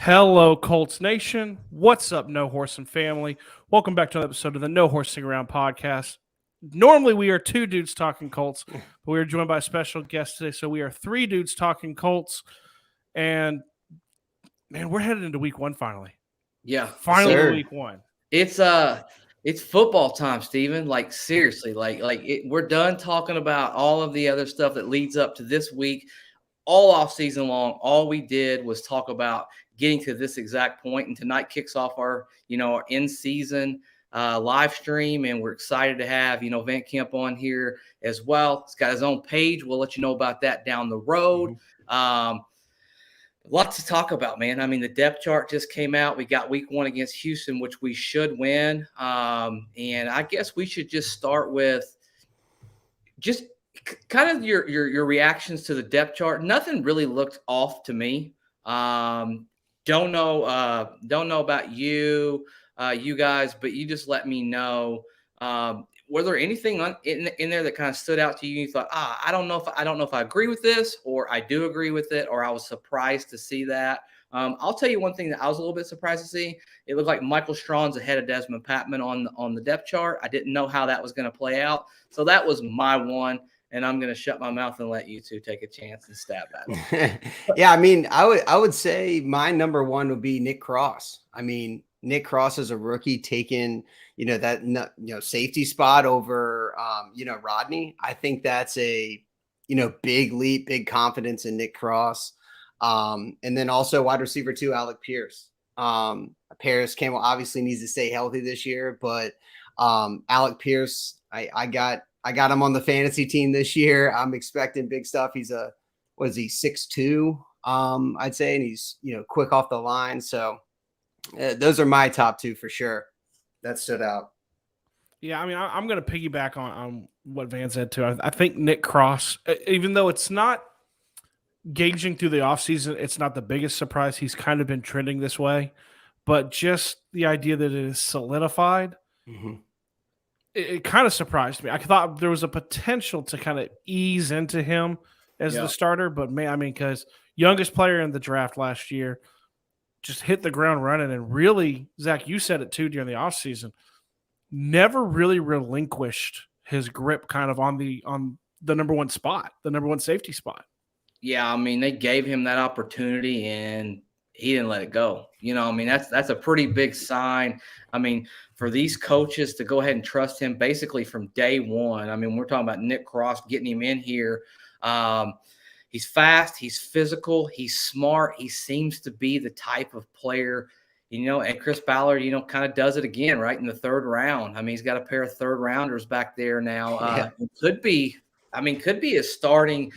Hello, Colts Nation. What's up, No Horsing family? Welcome back to another episode of the No Horsing Around podcast. Normally, we are two dudes talking Colts, but we are joined by a special guest today. So we are three dudes talking Colts. And, man, we're headed into week one finally. Yeah. Finally, week one. It's football time, Steven. Like, seriously, we're done talking about all of the other stuff that leads up to this week. All off season long, all we did was talk about getting to this exact point. And tonight kicks off our in season live stream, and we're excited to have Van Camp on here as well. He's got his own page. We'll let you know about that down the road. Lots to talk about, man. I mean, the depth chart just came out. We got week one against Houston, which we should win. And I guess we should just start with just kind of your reactions to the depth chart. Nothing really looked off to me. Don't know about you guys, but you just let me know. Were there anything in there that kind of stood out to you? You thought, I don't know if I agree with this, or I do agree with it, or I was surprised to see that. I'll tell you one thing that I was a little bit surprised to see. It looked like Michael Strawn's ahead of Desmond Patman on the depth chart. I didn't know how that was going to play out, so that was my one. And I'm going to shut my mouth and let you two take a chance and stab at it. Yeah, I mean, I would say my number one would be Nick Cross. I mean, Nick Cross as a rookie taking, that safety spot over, Rodney. I think that's a, big leap, big confidence in Nick Cross. And then also wide receiver too, Alec Pierce. Paris Campbell obviously needs to stay healthy this year, but Alec Pierce, I got him on the fantasy team this year. I'm expecting big stuff. He's 6'2", I'd say, and he's, quick off the line. So those are my top two for sure. That stood out. Yeah, I mean, I'm going to piggyback on what Van said too. I think Nick Cross, even though it's not gauging through the offseason, it's not the biggest surprise. He's kind of been trending this way, but just the idea that it is solidified, it kind of surprised me. I thought there was a potential to kind of ease into him as the starter, but because youngest player in the draft last year, just hit the ground running, and really, Zach, you said it too during the offseason, never really relinquished his grip kind of on the number one spot, the number one safety spot. Yeah, I mean, they gave him that opportunity and he didn't let it go. That's a pretty big sign. I mean, for these coaches to go ahead and trust him basically from day one. I mean, we're talking about Nick Cross, getting him in here. He's fast, he's physical, he's smart. He seems to be the type of player, and Chris Ballard, kind of does it again, right, in the third round. I mean, he's got a pair of third rounders back there now. Could be a starting,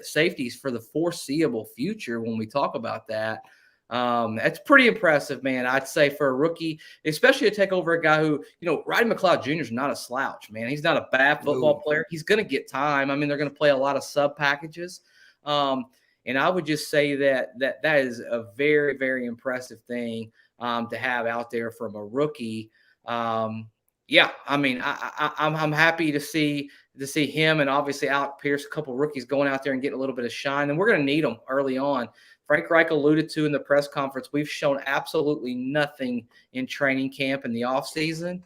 safeties for the foreseeable future when we talk about that. That's pretty impressive, man. I'd say for a rookie, especially to take over a guy who, Rodney McLeod Jr. is not a slouch, man. He's not a bad football player. He's going to get time. I mean, they're going to play a lot of sub packages. And I would just say that is a very, very impressive thing to have out there from a rookie. Yeah, I mean, I'm happy to see him and obviously Alec Pierce, a couple of rookies going out there and getting a little bit of shine, and we're going to need them early on. Frank Reich alluded to in the press conference, we've shown absolutely nothing in training camp in the offseason.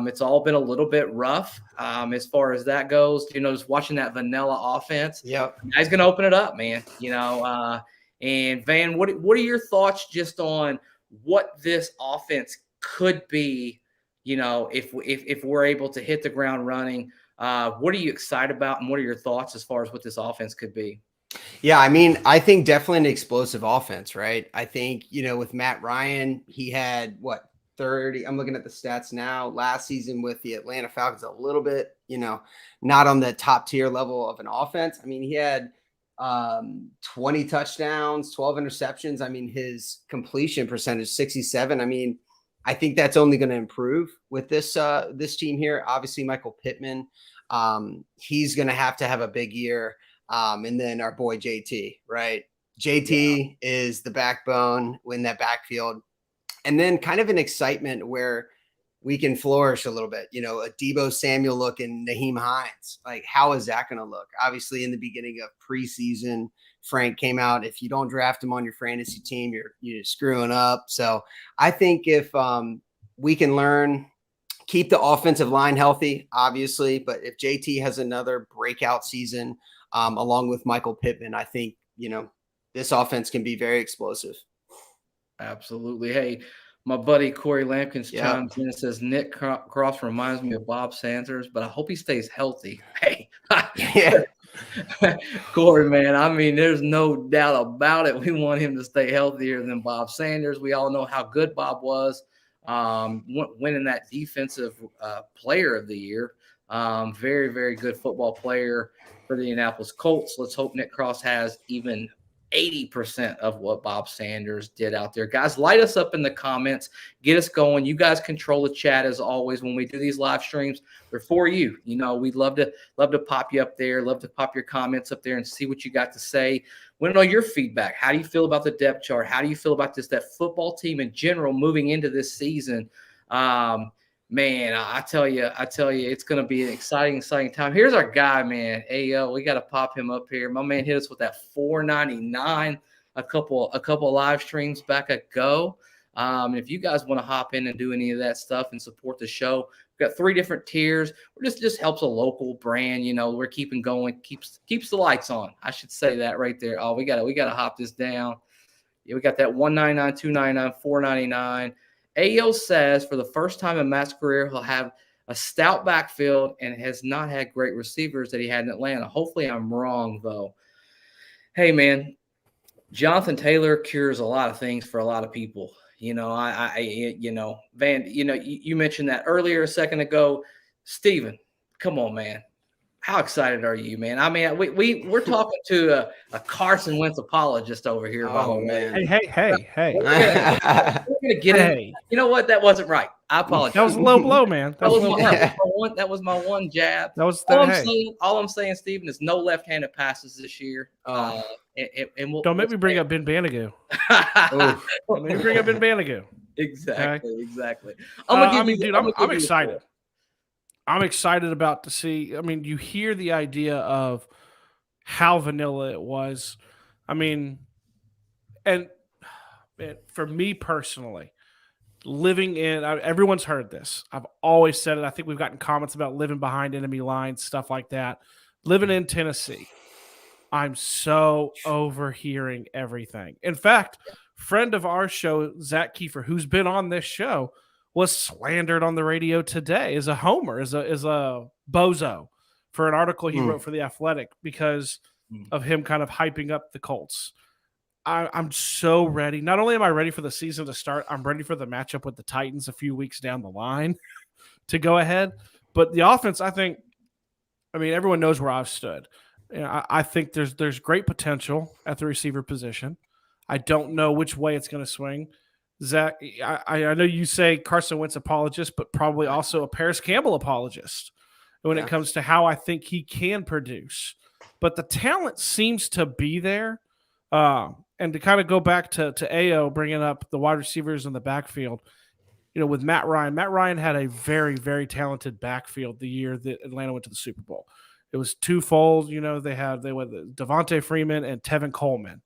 It's all been a little bit rough as far as that goes. Just watching that vanilla offense. Yep. Guys going to open it up, man. And Van, what are your thoughts just on what this offense could be? If we're able to hit the ground running, what are you excited about, and what are your thoughts as far as what this offense could be? Yeah, I mean, I think definitely an explosive offense, right? I think, with Matt Ryan, he had 30. I'm looking at the stats now. Last season with the Atlanta Falcons, a little bit, not on the top tier level of an offense. I mean, he had 20 touchdowns, 12 interceptions. I mean, his completion percentage, 67. I mean, I think that's only going to improve with this team here. Obviously, Michael Pittman, he's going to have a big year. And then our boy JT, right? JT is the backbone in that backfield. And then kind of an excitement where we can flourish a little bit, a Deebo Samuel look and Naheem Hines. Like, how is that going to look? Obviously, in the beginning of preseason, Frank came out, if you don't draft him on your fantasy team, you're screwing up. So I think if we can learn, keep the offensive line healthy, obviously, but if JT has another breakout season along with Michael Pittman, I think, this offense can be very explosive. Absolutely. Hey, my buddy Corey Lampkins chimes in and says, Nick Cross reminds me of Bob Sanders, but I hope he stays healthy. Hey, yeah. Corey, man, I mean, there's no doubt about it. We want him to stay healthier than Bob Sanders. We all know how good Bob was, winning that defensive player of the year. Very, very good football player for the Indianapolis Colts. Let's hope Nick Cross has even 80% of what Bob Sanders did out there. Guys, light us up in the comments. Get us going. You guys control the chat as always. When we do these live streams, they're for you. We'd love to pop you up there, love to pop your comments up there and see what you got to say. We want to know your feedback. How do you feel about the depth chart? How do you feel about that football team in general moving into this season? Man, I tell you, it's going to be an exciting time. Here's our guy, man. Ayo, we got to pop him up here. My man hit us with that $4.99 a couple live streams back ago. If you guys want to hop in and do any of that stuff and support the show, we've got 3 different tiers. Just helps a local brand. We're keeping going, keeps the lights on. I should say that right there. Oh, we got to hop this down. Yeah, we got that $1.99, $2.99, $4.99. Ayo says for the first time in Matt's career, he'll have a stout backfield and has not had great receivers that he had in Atlanta. Hopefully I'm wrong, though. Hey, man, Jonathan Taylor cures a lot of things for a lot of people. Van, you mentioned that earlier a second ago. Steven, come on, man. How excited are you, man? I mean, we're talking to a Carson Wentz apologist over here. Oh, man. Hey. We're gonna get in. You know what? That wasn't right. I apologize. That was a low blow, man. That was my one jab. All I'm saying, Steven, is no left-handed passes this year. Don't make me bring up Ben Banigou. Don't make me bring up Ben Banigou. Exactly. I'm excited. I'm excited about to see. I mean, you hear the idea of how vanilla it was. I mean, and for me personally, everyone's heard this. I've always said it. I think we've gotten comments about living behind enemy lines, stuff like that. Living in Tennessee, I'm so overhearing everything. In fact, friend of our show, Zach Kiefer, who's been on this show, was slandered on the radio today as a homer, as a bozo for an article he wrote for The Athletic because of him kind of hyping up the Colts. I'm so ready. Not only am I ready for the season to start, I'm ready for the matchup with the Titans a few weeks down the line to go ahead. But the offense, everyone knows where I've stood. I think there's great potential at the receiver position. I don't know which way it's going to swing. Zach, I know you say Carson Wentz apologist, but probably also a Paris Campbell apologist when it comes to how I think he can produce. But the talent seems to be there. And to kind of go back to Ayo bringing up the wide receivers in the backfield, with Matt Ryan had a very, very talented backfield the year that Atlanta went to the Super Bowl. It was twofold. They went Devontae Freeman and Tevin Coleman.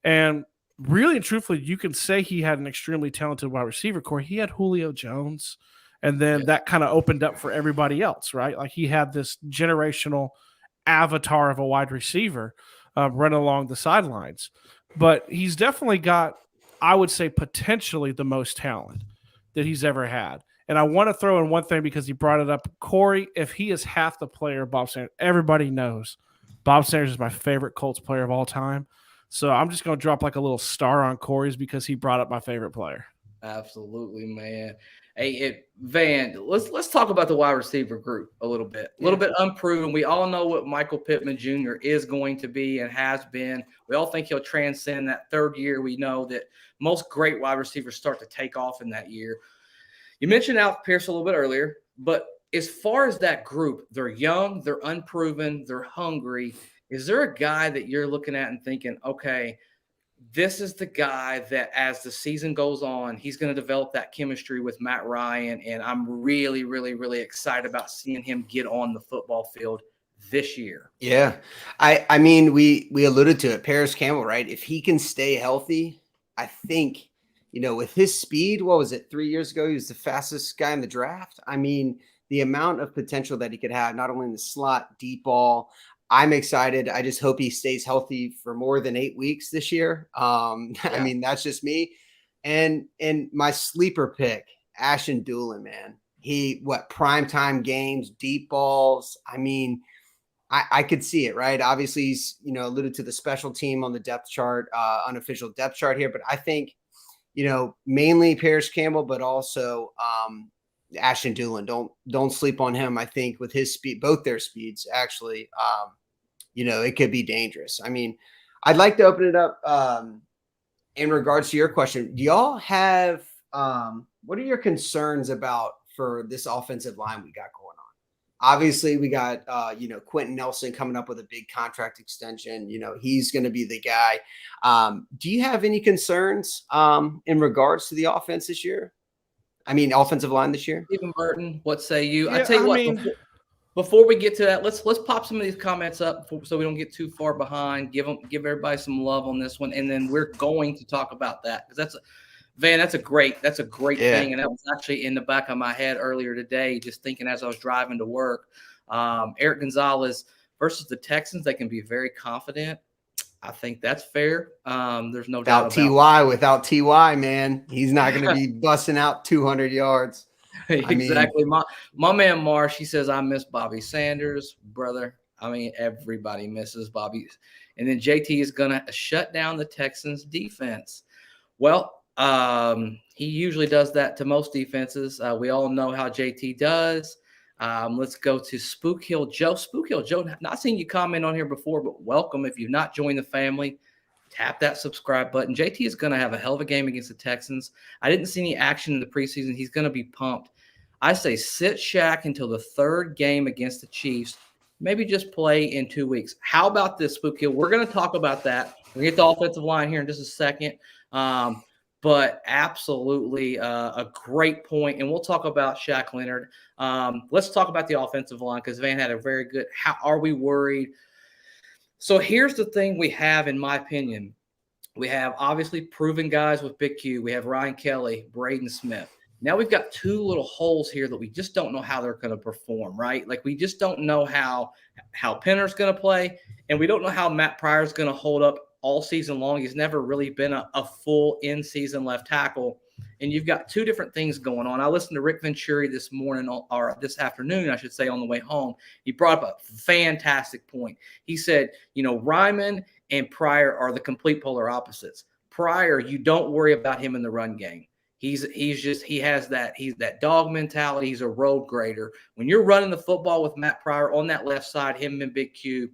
And really and truthfully, you can say he had an extremely talented wide receiver core. He had Julio Jones, and then that kind of opened up for everybody else, right? Like he had this generational avatar of a wide receiver running along the sidelines. But he's definitely got, I would say, potentially the most talent that he's ever had. And I want to throw in one thing because he brought it up. Corey, if he is half the player of Bob Sanders, everybody knows Bob Sanders is my favorite Colts player of all time. So I'm just going to drop like a little star on Corey's because he brought up my favorite player. Absolutely, man. Hey, Van, let's talk about the wide receiver group a little bit. A little bit unproven. We all know what Michael Pittman Jr. is going to be and has been. We all think he'll transcend that third year. We know that most great wide receivers start to take off in that year. You mentioned Alec Pierce a little bit earlier, but as far as that group, they're young, they're unproven, they're hungry. Is there a guy that you're looking at and thinking, okay, this is the guy that as the season goes on, he's going to develop that chemistry with Matt Ryan, and I'm really, really, really excited about seeing him get on the football field this year. Yeah. I mean, we alluded to it, Paris Campbell, right? If he can stay healthy, I think, with his speed, what was it, 3 years ago, he was the fastest guy in the draft. I mean, the amount of potential that he could have, not only in the slot, deep ball. I'm excited. I just hope he stays healthy for more than 8 weeks this year. I mean, that's just me. And my sleeper pick, Ashton Doolin, man. Primetime games, deep balls. I mean, I could see it, right? Obviously, he's, alluded to the special team on the depth chart, unofficial depth chart here. But I think, mainly Paris Campbell, but also Ashton Doolin. Don't sleep on him. I think with his speed, both their speeds, actually, it could be dangerous. I mean, I'd like to open it up in regards to your question. Do y'all have what are your concerns about for this offensive line we got going on? Obviously, we got, Quentin Nelson coming up with a big contract extension. He's going to be the guy. Do you have any concerns in regards to the offense this year? I mean, offensive line this year? Stephen Burton, what say you? Yeah, I tell you what, before we get to that, let's pop some of these comments up so we don't get too far behind. Give everybody some love on this one, and then we're going to talk about that because that's a great thing, and that was actually in the back of my head earlier today, just thinking as I was driving to work. Eric Gonzalez versus the Texans, they can be very confident. I think that's fair. There's no doubt about it. Without Ty, man, he's not going to be busting out 200 yards. Exactly. My man Marsh, he says, I miss Bobby Sanders, brother. I mean, everybody misses Bobby. And then JT is going to shut down the Texans defense. Well, he usually does that to most defenses. We all know how JT does. Let's go to Spook Hill Joe. Spook Hill Joe, not seen you comment on here before, but welcome. If you've not joined the family, tap that subscribe button. JT is going to have a hell of a game against the Texans. I didn't see any action in the preseason. He's going to be pumped. I say sit Shaq until the third game against the Chiefs. Maybe just play in 2 weeks. How about this, Spook Hill? We're going to talk about that. We're going to get the offensive line here in just a second. But absolutely a great point. And we'll talk about Shaq Leonard. Let's talk about the offensive line because Van had a very good – how are we worried? So here's the thing we have, in my opinion. We have obviously proven guys with Big Q. We have Ryan Kelly, Braden Smith. Now we've got two little holes here that we just don't know how they're going to perform, right? Like we just don't know how Penner's going to play, and we don't know how Matt Pryor's going to hold up all season long. He's never really been a full in-season left tackle. And you've got two different things going on. I listened to Rick Venturi this morning, or this afternoon, I should say, on the way home. He brought up a fantastic point. He said, Ryman and Pryor are the complete polar opposites. Pryor, you don't worry about him in the run game. He has that dog mentality. He's a road grader. When you're running the football with Matt Pryor on that left side, him and Big Q,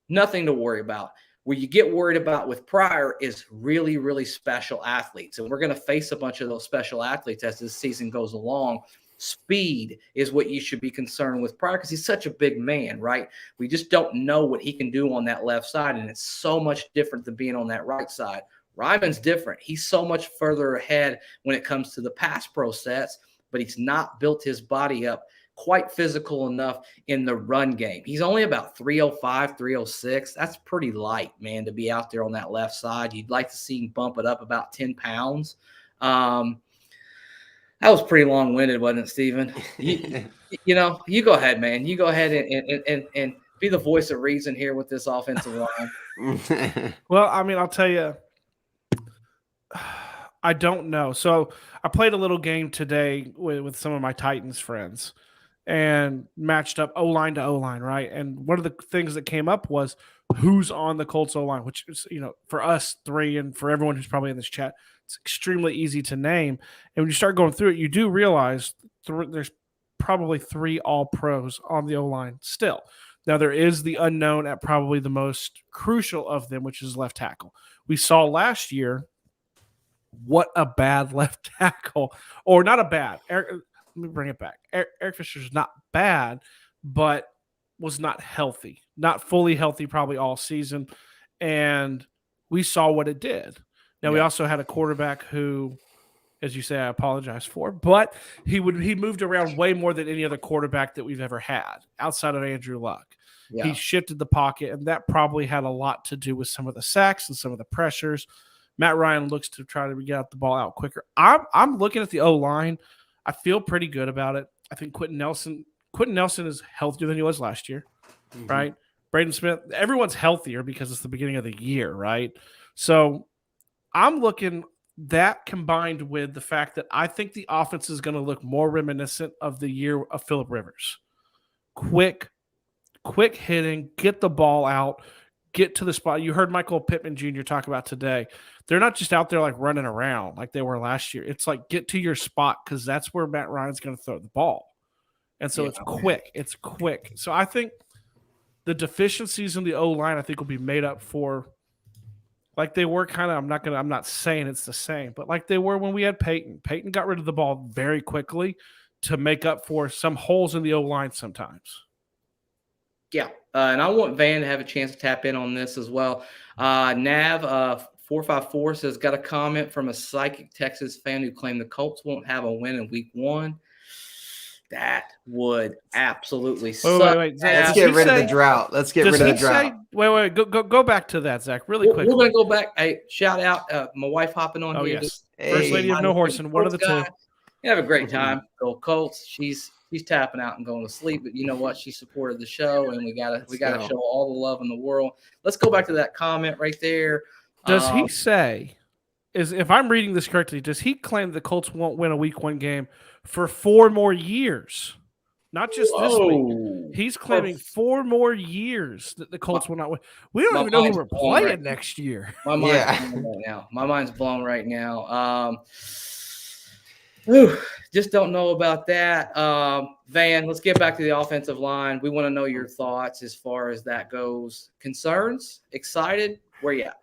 nothing to worry about. Where you get worried about with Pryor is really, really special athletes. And we're going to face a bunch of those special athletes as this season goes along. Speed is what you should be concerned with Pryor because he's such a big man, right? We just don't know what he can do on that left side, and it's so much different than being on that right side. Ryman's different. He's so much further ahead when it comes to the pass pro sets, but he's not built his body up quite physical enough in the run game. He's only about 305, 306. That's pretty light, man, to be out there on that left side. You'd like to see him bump it up about 10 pounds. That was pretty long-winded, wasn't it, Steven? You go ahead, man. You go ahead and be the voice of reason here with this offensive line. Well, I mean, I'll tell you, I don't know. So I played a little game today with some of my Titans friends and matched up O-line to O-line, right? And one of the things that came up was who's on the Colts O-line, which is, for us three and for everyone who's probably in this chat, it's extremely easy to name. And when you start going through it, you do realize there's probably 3 all-pros on the O-line still. Now, there is the unknown at probably the most crucial of them, which is left tackle. We saw last year what a bad left tackle, or not a bad. Let me bring it back. Eric Fisher's not bad, but was not healthy, not fully healthy probably all season. And we saw what it did. Now, we also had a quarterback who as you say, I apologize for, but he moved around way more than any other quarterback that we've ever had outside of Andrew Luck. Yeah. He shifted the pocket, and that probably had a lot to do with some of the sacks and some of the pressures. Matt Ryan looks to try to get the ball out quicker. I'm looking at the O-line. I feel pretty good about it. I think Quentin Nelson is healthier than he was last year, right? Braden Smith, everyone's healthier because it's the beginning of the year, right? So I'm looking that combined with the fact that I think the offense is going to look more reminiscent of the year of Phillip Rivers. Quick hitting, get the ball out, get to the spot. You heard Michael Pittman Jr. talk about today. They're not just out there like running around like they were last year. It's like get to your spot because that's where Matt Ryan's going to throw the ball. And so it's quick. It's quick. So I think the deficiencies in the O-line I think will be made up for like they were kind of, I'm not saying it's the same, but like they were when we had Peyton. Peyton got rid of the ball very quickly to make up for some holes in the O-line sometimes. Yeah, and I want Van to have a chance to tap in on this as well. Nav 454 says, got a comment from a psychic Texas fan who claimed the Colts won't have a win in week 1. That would absolutely suck. Wait. Zach, let's get rid of the drought. Let's get rid of the drought. Wait. Go back to that, Zach, really quick. We're going to go back. Hey, shout out my wife hopping on here. Yes. First lady of No Horse, and one of the two. You have a great time. Go Colts. She's tapping out and going to sleep, but you know what? She supported the show, and we gotta show all the love in the world. Let's go back to that comment right there. Does he say, if I'm reading this correctly, does he claim the Colts won't win a week 1 game for 4 more years? Not just this week. He's claiming 4 more years that the Colts will not win. We don't even know who we're playing next year. My mind's blown right now. My mind's blown right now. Just don't know about that. Van, let's get back to the offensive line. We want to know your thoughts as far as that goes. Concerns? Excited? Where you at?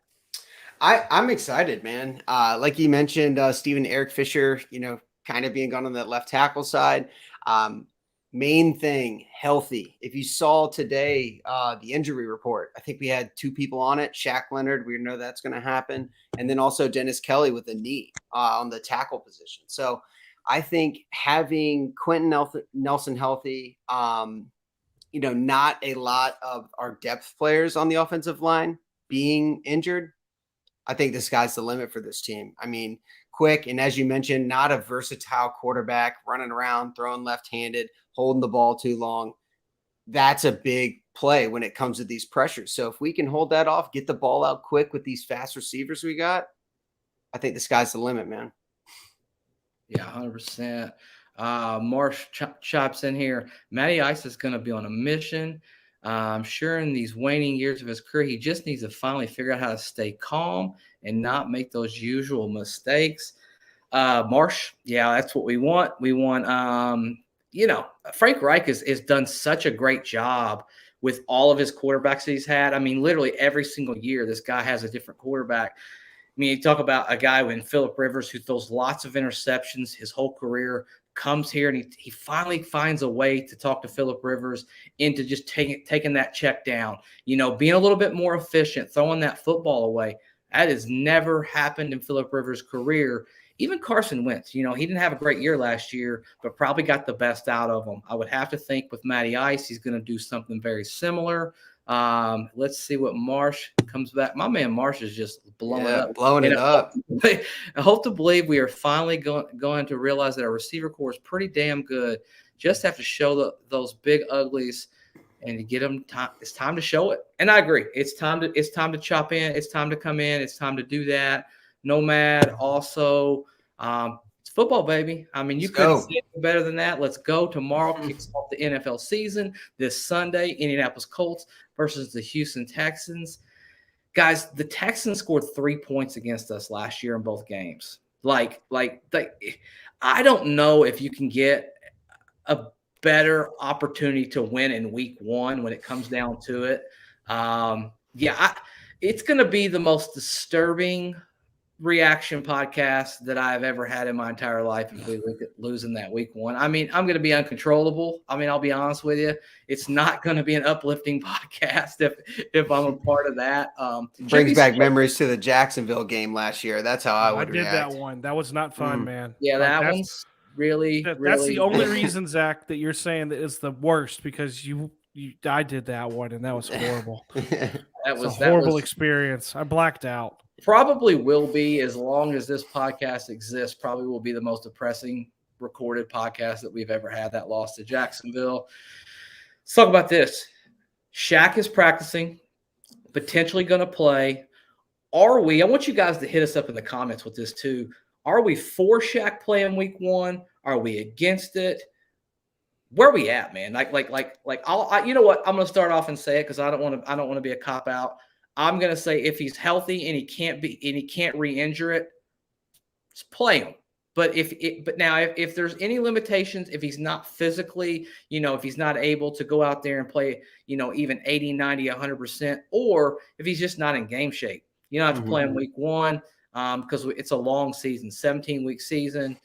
I'm excited, man. Like you mentioned, Stephen Eric Fisher, kind of being gone on that left tackle side. Main thing, healthy. If you saw today the injury report, I think we had 2 people on it. Shaq Leonard, we know that's going to happen. And then also Dennis Kelly with a knee on the tackle position. So I think having Quentin Nelson healthy, not a lot of our depth players on the offensive line being injured, I think the sky's the limit for this team. I mean, quick, and as you mentioned, not a versatile quarterback running around, throwing left-handed, holding the ball too long. That's a big play when it comes to these pressures. So if we can hold that off, get the ball out quick with these fast receivers we got, I think the sky's the limit, man. Yeah, 100%. Marsh chops in here. Matty Ice is going to be on a mission. I'm sure in these waning years of his career, he just needs to finally figure out how to stay calm and not make those usual mistakes. Marsh, yeah, that's what we want. We want, Frank Reich has done such a great job with all of his quarterbacks that he's had. I mean, literally every single year, this guy has a different quarterback. I mean, you talk about a guy in Phillip Rivers who throws lots of interceptions his whole career, comes here and he finally finds a way to talk to Phillip Rivers into just taking that check down, being a little bit more efficient, throwing that football away. That has never happened in Phillip Rivers' career. Even Carson Wentz, he didn't have a great year last year, but probably got the best out of him. I would have to think with Matty Ice, he's going to do something very similar. Let's see what Marsh comes back. My man Marsh is just blowing it up. I hope to believe we are finally going to realize that our receiver core is pretty damn good. Just have to show those big uglies and to get them time. It's time to show it. And I agree. It's time to chop in. It's time to come in. It's time to do that. Nomad also. It's football, baby. I mean, you couldn't say it better than that. Let's go. Tomorrow kicks off the NFL season. This Sunday, Indianapolis Colts versus the Houston Texans. Guys, the Texans scored 3 points against us last year in both games. I don't know if you can get a better opportunity to win in week 1 when it comes down to it. It's going to be the most disturbing reaction podcast that I've ever had in my entire life if we look at losing that week 1. I mean, I'm going to be uncontrollable. I mean, I'll be honest with you. It's not going to be an uplifting podcast if I'm a part of that. Brings back memories to the Jacksonville game last year. That's how I would did react. that one. That was not fun, man. Yeah, that one's really, that's the only reason, Zach, that you're saying that it's the worst, because I did that one and that was horrible. That was a horrible experience. I blacked out. Probably will be, as long as this podcast exists, probably will be the most depressing recorded podcast that we've ever had, that loss to Jacksonville. Let's talk about this. Shaq is practicing, potentially going to play. I want you guys to hit us up in the comments with this too. Are we for Shaq playing week 1? Are we against it? Where are we at, man? You know what? I'm going to start off and say it because I don't want to be a cop out. I'm going to say if he's healthy and he can't re-injure it, just play him. But if there's any limitations, if he's not physically, if he's not able to go out there and play, even 80, 90, 100%, or if he's just not in game shape, you don't have to play him week 1 because it's a long season, 17-week season.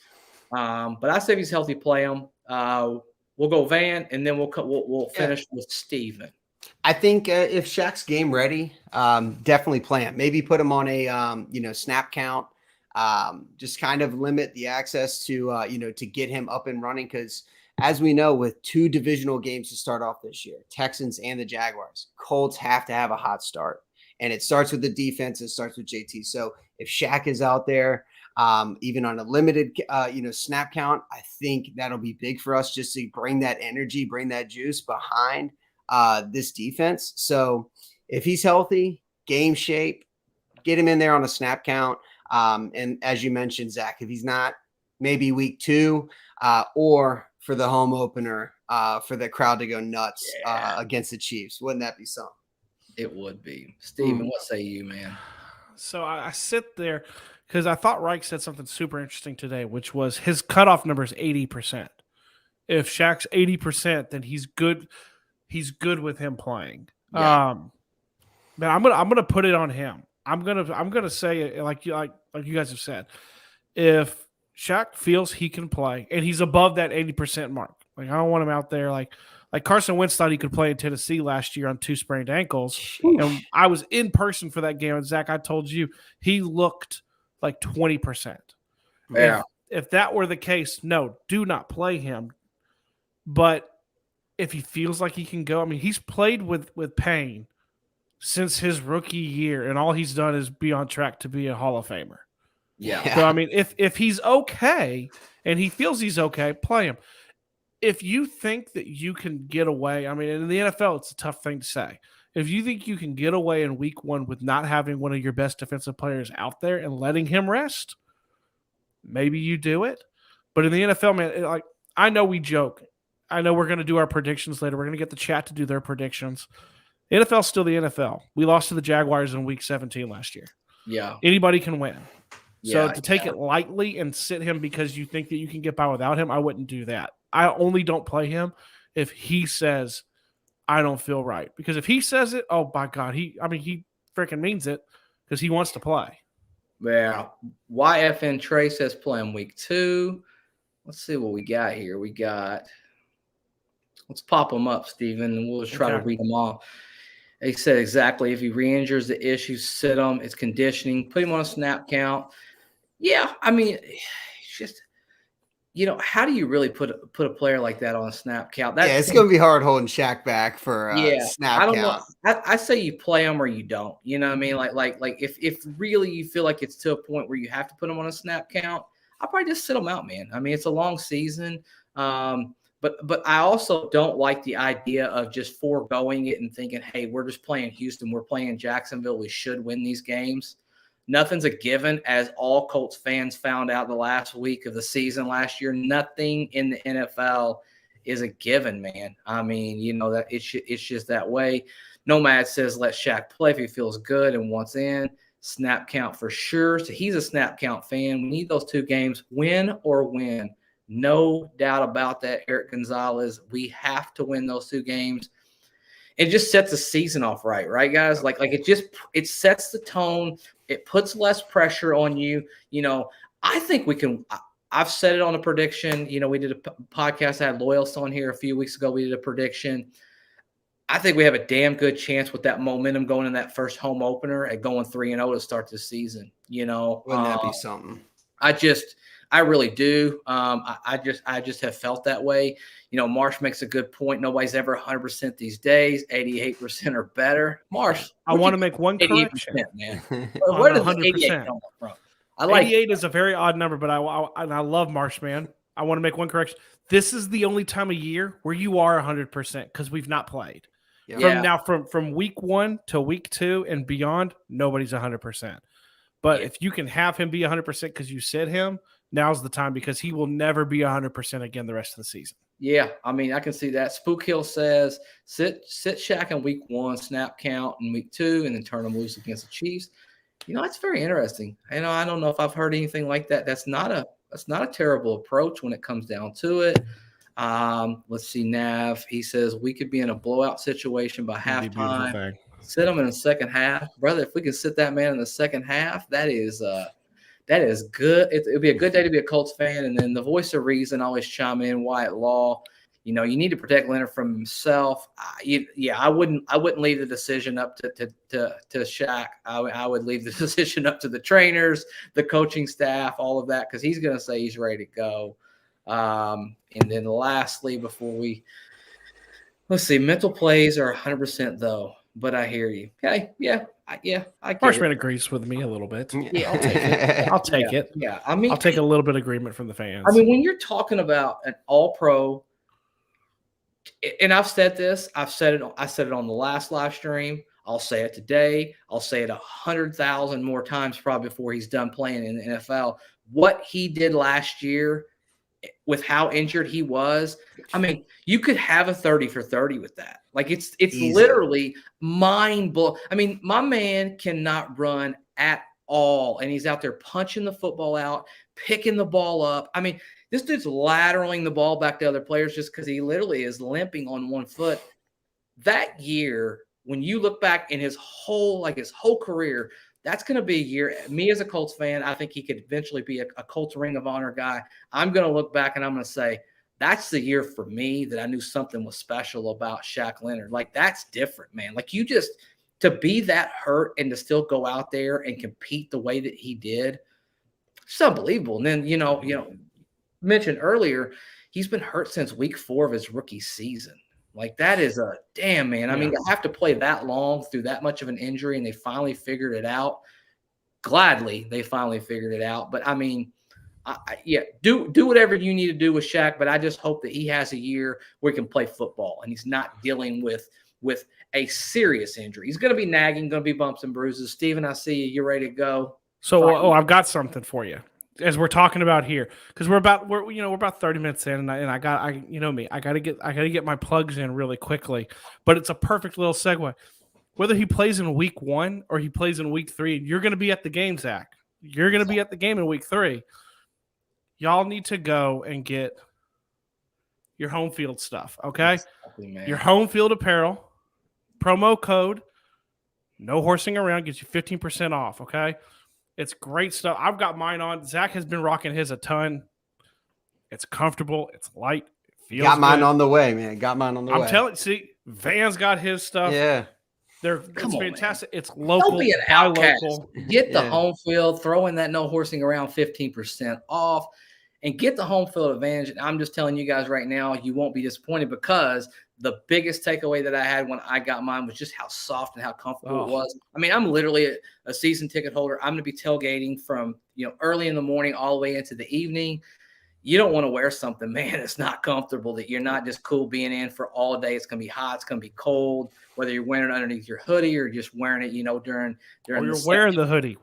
But I say if he's healthy, play him. We'll go Van, and then we'll finish with Steven. I think if Shaq's game ready, definitely play him. Maybe put him on a snap count. Just kind of limit the access to to get him up and running, because as we know, with 2 divisional games to start off this year, Texans and the Jaguars, Colts have to have a hot start, and it starts with the defense. It starts with JT. So if Shaq is out there, even on a limited snap count, I think that'll be big for us, just to bring that energy, bring that juice behind this defense. So if he's healthy, game shape, get him in there on a snap count. And as you mentioned, Zach, if he's not, maybe week 2 or for the home opener for the crowd to go nuts against the Chiefs. Wouldn't that be something? It would be. Steven, what say you, man? So I sit there because I thought Reich said something super interesting today, which was his cutoff number is 80%. If Shaq's 80%, then he's good. He's good with him playing. Yeah. Man, I'm gonna put it on him. I'm gonna say it like you guys have said. If Shaq feels he can play and he's above that 80% mark, like I don't want him out there like Carson Wentz thought he could play in Tennessee last year on 2 sprained ankles. And I was in person for that game. And Zach, I told you he looked like 20%. Yeah. If that were the case, no, do not play him. But if he feels like he can go, I mean, he's played with pain since his rookie year, and all he's done is be on track to be a Hall of Famer. Yeah. So, I mean, if he's okay and he feels he's okay, play him. If you think that you can get away, I mean, in the NFL, it's a tough thing to say. If you think you can get away in week 1 with not having one of your best defensive players out there and letting him rest, maybe you do it. But in the NFL, man, I know we joke. I know we're going to do our predictions later. We're going to get the chat to do their predictions. The NFL's still the NFL. We lost to the Jaguars in week 17 last year. Yeah. Anybody can win. So to take it lightly and sit him because you think that you can get by without him, I wouldn't do that. I only don't play him if he says, I don't feel right. Because if he says it, oh, my God, he freaking means it because he wants to play. Yeah. YFN Trey says playing week 2. Let's see what we got here. Let's pop them up, Steven, and we'll just try to read them all. He said exactly, if he re-injures the issue, sit him. It's conditioning. Put him on a snap count. Yeah, I mean, it's just, how do you really put a player like that on a snap count? It's going to be hard holding Shaq back for snap count. Know. I say you play him or you don't. You know what I mean? Like if really you feel like it's to a point where you have to put him on a snap count, I'll probably just sit him out, man. I mean, it's a long season. But I also don't like the idea of just foregoing it and thinking, hey, we're just playing Houston. We're playing Jacksonville. We should win these games. Nothing's a given, as all Colts fans found out the last week of the season last year. Nothing in the NFL is a given, man. I mean, that it's just that way. Nomad says let Shaq play if he feels good and wants in. Snap count for sure. So he's a snap count fan. We need those 2 games, win or win. No doubt about that, Eric Gonzalez. We have to win those 2 games. it just sets the season off right, guys? Like it sets the tone. It puts less pressure on you. I think we can. I've said it on a prediction. We did a podcast. I had Loyals on here a few weeks ago. We did a prediction. I think we have a damn good chance with that momentum going in that first home opener at going 3-0 to start the season. Wouldn't that be something? I really do. I just have felt that way. Marsh makes a good point. Nobody's ever 100% these days. 88% or better. Marsh, I want to make one correction, man. Where does 88 come from? I like 88 is a very odd number, but I love Marsh, man. I want to make one correction. This is the only time of year where you are 100% because we've not played. Yeah. From week 1 to week 2 and beyond, nobody's 100%. But if you can have him be 100% because you said him, now's the time because he will never be 100% again the rest of the season. Yeah, I mean, I can see that. Spook Hill says sit Shaq in week 1, snap count in week 2, and then turn him loose against the Chiefs. That's very interesting. I don't know if I've heard anything like that. That's not a terrible approach when it comes down to it. Let's see, Nav. He says we could be in a blowout situation by halftime. Sit him in the second half, brother. If we can sit that man in the second half, that is good. It'll be a good day to be a Colts fan. And then the voice of reason always chime in. Wyatt Law. You need to protect Leonard from himself. I wouldn't leave the decision up to Shaq. I would leave the decision up to the trainers, the coaching staff, all of that, because he's going to say he's ready to go. And then lastly, let's see, mental plays are 100% though. But I hear you. Okay, I get Marshman agrees with me a little bit. Yeah, I'll take it. I'll take it. Yeah, I mean, I'll take a little bit of agreement from the fans. I mean, when you're talking about an All-Pro, and I've said this, I said it on the last live stream. I'll say it today. I'll say it 100,000 more times probably before he's done playing in the NFL. What he did last year, with how injured he was, I mean, you could have a 30 for 30 with that. Like it's literally mind-blowing. I mean, my man cannot run at all, and he's out there punching the football out, picking the ball up. I mean, this dude's lateraling the ball back to other players just because he literally is limping on one foot. That year, when you look back in his whole career, that's going to be a year. Me as a Colts fan, I think he could eventually be a Colts Ring of Honor guy. I'm going to look back and I'm going to say, that's the year for me that I knew something was special about Shaq Leonard. Like, that's different, man. Like, to be that hurt and to still go out there and compete the way that he did, it's unbelievable. And then, mentioned earlier, he's been hurt since week 4 of his rookie season. Like, that is a damn, man. I mean, to have to play that long through that much of an injury, and they finally figured it out. Gladly, they finally figured it out. But, I mean, do whatever you need to do with Shaq, but I just hope that he has a year where he can play football and he's not dealing with a serious injury. He's going to be nagging, going to be bumps and bruises. Steven, I see you. You're ready to go. So, I've got something for you as we're talking about here, because we're about 30 minutes in, and I got to get my plugs in really quickly, but it's a perfect little segue. Whether he plays in week 1 or he plays in week 3, you're going to be at the game, Zach. You're going to be at the game in week 3. Y'all need to go and get your home field stuff, okay? Exactly, your home field apparel, promo code, no horsing around, gets you 15% off, okay? It's great stuff. I've got mine on. Zach has been rocking his a ton. It's comfortable. It's light. It feels got mine good. on the way, man. Got mine on the way. I'm telling you, see, Van's got his stuff. Yeah. It's fantastic. Man. It's local. Don't be an outcast. Local. Get the home field, throw in that no horsing around 15% off, and get the home field advantage. And I'm just telling you guys right now, you won't be disappointed, because the biggest takeaway that I had when I got mine was just how soft and how comfortable it was. I mean, I'm literally a season ticket holder. I'm going to be tailgating from, early in the morning all the way into the evening. You don't want to wear something, man, it's not comfortable, that you're not just cool being in for all day. It's going to be hot. It's going to be cold, whether you're wearing it underneath your hoodie or just wearing it, during or you're wearing the hoodie,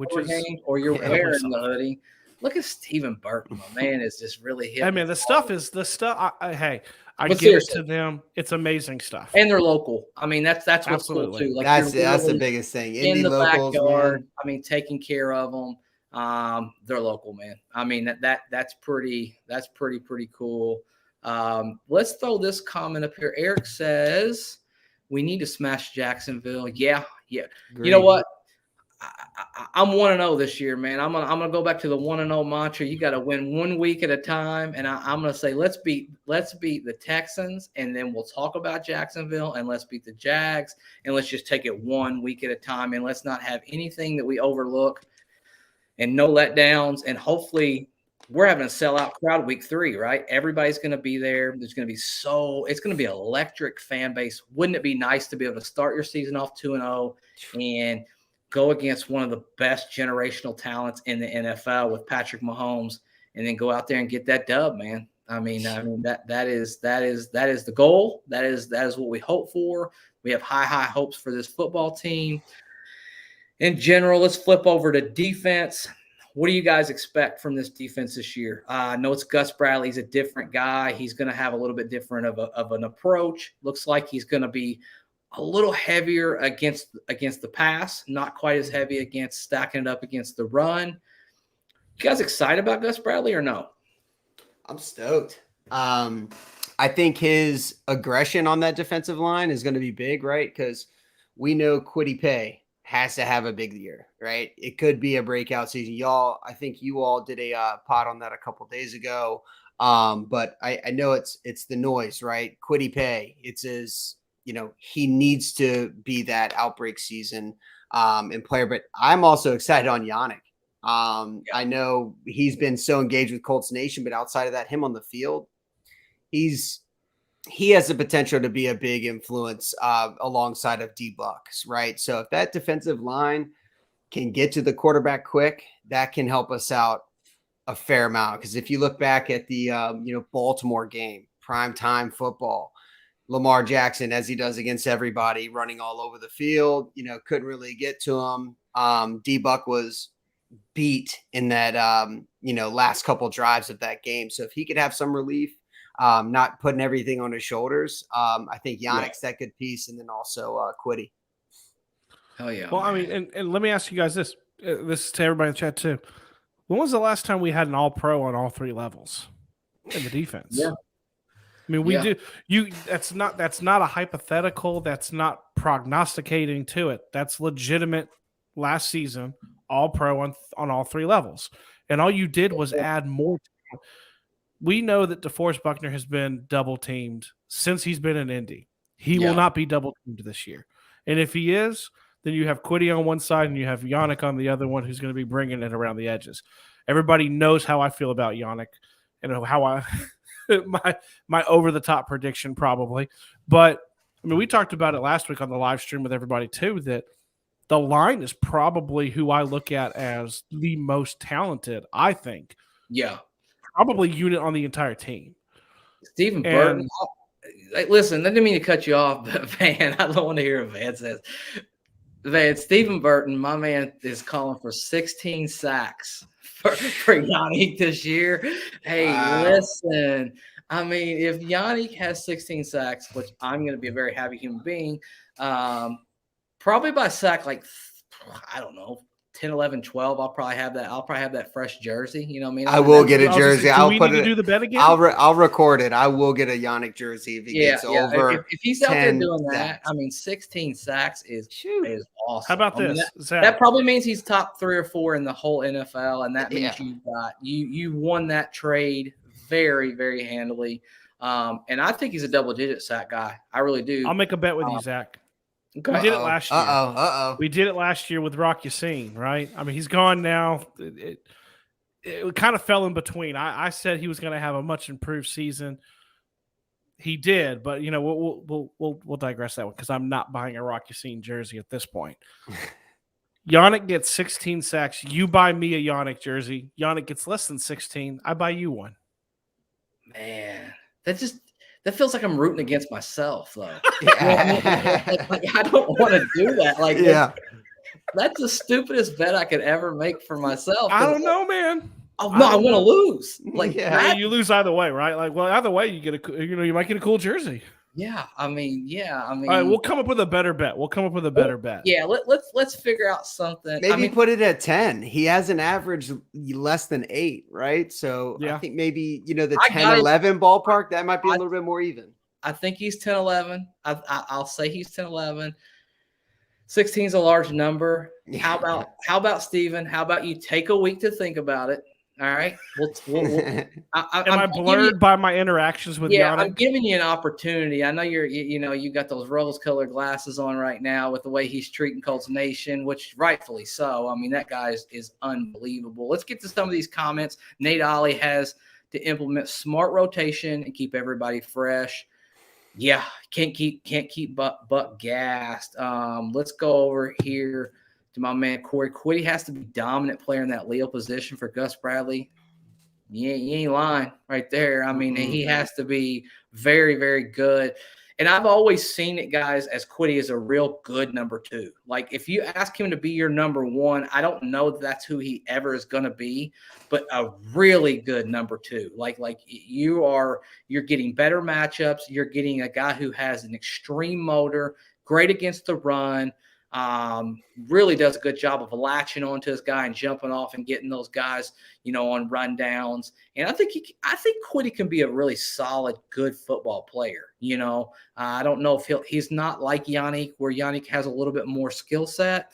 or you're wearing the hoodie. Look at Stephen Burton. My man is just really hip. Hey, man, the stuff. I give it to them. It's amazing stuff. And they're local. I mean, that's what's cool too. Like, that's the biggest thing. In the locals, backyard. Man. I mean, taking care of them. They're local, man. I mean, that's pretty cool. Let's throw this comment up here. Eric says, We need to smash Jacksonville. Yeah. Agreed. You know what? I'm 1-0 this year, man. I'm gonna go back to the 1-0 mantra. You got to win 1 week at a time, and I'm gonna say let's beat the Texans, and then we'll talk about Jacksonville, and let's beat the Jags, and let's just take it 1 week at a time, and let's not have anything that we overlook, and no letdowns, and hopefully we're having a sellout crowd week 3, right? Everybody's gonna be there. It's gonna be an electric fan base. Wouldn't it be nice to be able to start your season off 2-0 and go against one of the best generational talents in the NFL with Patrick Mahomes, and then go out there and get that dub, man. I mean that is the goal. That is what we hope for. We have high hopes for this football team. In general, let's flip over to defense. What do you guys expect from this defense this year? I know it's Gus Bradley. He's a different guy. He's going to have a little bit different of an approach. Looks like he's going to be a little heavier against the pass, not quite as heavy against stacking it up against the run. You guys excited about Gus Bradley or no? I'm stoked. I think his aggression on that defensive line is going to be big, right? Because we know Kwity Paye has to have a big year, right? It could be a breakout season. Y'all, I think you all did a pod on that a couple days ago. But I know it's the noise, right? Kwity Paye, it's his, he needs to be that outbreak season and player. But I'm also excited on Yannick. I know he's been so engaged with Colts Nation, but outside of that, him on the field, he has the potential to be a big influence alongside of D-Bucks, right? So if that defensive line can get to the quarterback quick, that can help us out a fair amount. Because if you look back at the Baltimore game, primetime football, Lamar Jackson, as he does against everybody, running all over the field, couldn't really get to him. D-Buck was beat in that last couple drives of that game. So if he could have some relief, not putting everything on his shoulders, I think Yannick's that good piece, and then also Kwity. Hell yeah. Well, man. I mean, and let me ask you guys this. This is to everybody in the chat too. When was the last time we had an all-pro on all 3 levels in the defense? Yeah. I mean, we do. That's not a hypothetical. That's not prognosticating to it. That's legitimate. Last season, all-pro on all 3 levels, and all you did was add more. We know that DeForest Buckner has been double-teamed since he's been in Indy. He will not be double-teamed this year, and if he is, then you have Kwity on one side and you have Yannick on the other one, who's going to be bringing it around the edges. Everybody knows how I feel about Yannick and how I my over-the-top prediction probably, but I mean, we talked about it last week on the live stream with everybody too, that the line is probably who I look at as the most talented, I think. Yeah. Probably unit on the entire team. Stephen Burton. Listen, I didn't mean to cut you off, but Van, I don't want to hear what Van says. Van, Stephen Burton, my man, is calling for 16 sacks for Yannick this year. Hey, listen. I mean, if Yannick has 16 sacks, which I'm going to be a very happy human being, probably by sack, I don't know, 10, 11, 12, I'll probably have that fresh jersey. You know what I mean? I will get a jersey. I'll put it. Do the bet again? I'll record it. I will get a Yannick jersey if he gets over. If he's out there doing that, I mean, 16 sacks is awesome. How about this? That probably means he's top 3 or 4 in the whole NFL, and that means you won that trade very, very handily. And I think he's a double-digit sack guy. I really do. I'll make a bet with you, Zach. We did it last year. We did it last year with Rock Yassin, right? I mean, he's gone now. It kind of fell in between. I said he was going to have a much improved season. He did, but we'll digress that one because I'm not buying a Rock Yassin jersey at this point. Yannick gets 16 sacks. You buy me a Yannick jersey. Yannick gets less than 16. I buy you one. Man, that feels like I'm rooting against myself, though. I don't want to do that. That's the stupidest bet I could ever make for myself. I don't know, man. Oh no, I want to lose. You lose either way, right? Either way, you get you might get a cool jersey. I mean. All right, we'll come up with a better bet. Yeah, let's figure out something. Maybe put it at 10. He has an average less than 8, right? So I think maybe the 10-11 ballpark, that might be a little bit more even. I think he's 10-11. I'll say he's 10-11. 16 is a large number. How about Steven? How about you take a week to think about it? All right. Am I blurred by my interactions with Yeah, Yannick? I'm giving you an opportunity. I know you got those rose-colored glasses on right now with the way he's treating Colts Nation, which rightfully so. I mean, that guy is unbelievable. Let's get to some of these comments. Nate Ollie has to implement smart rotation and keep everybody fresh. Yeah, can't keep Buck gassed. Let's go over here to my man Corey. Quiddy has to be dominant player in that Leo position for Gus Bradley. You ain't lying right there. I mean, he has to be very, very good. And I've always seen it, guys, as Quiddy is a real good number 2. Like, if you ask him to be your number 1, I don't know that that's who he ever is going to be, but a really good number 2. Like you're getting better matchups. You're getting a guy who has an extreme motor, great against the run, really does a good job of latching onto his guy and jumping off and getting those guys, on rundowns. And I think Quiddy can be a really solid, good football player. I don't know if he's not like Yannick, where Yannick has a little bit more skill set.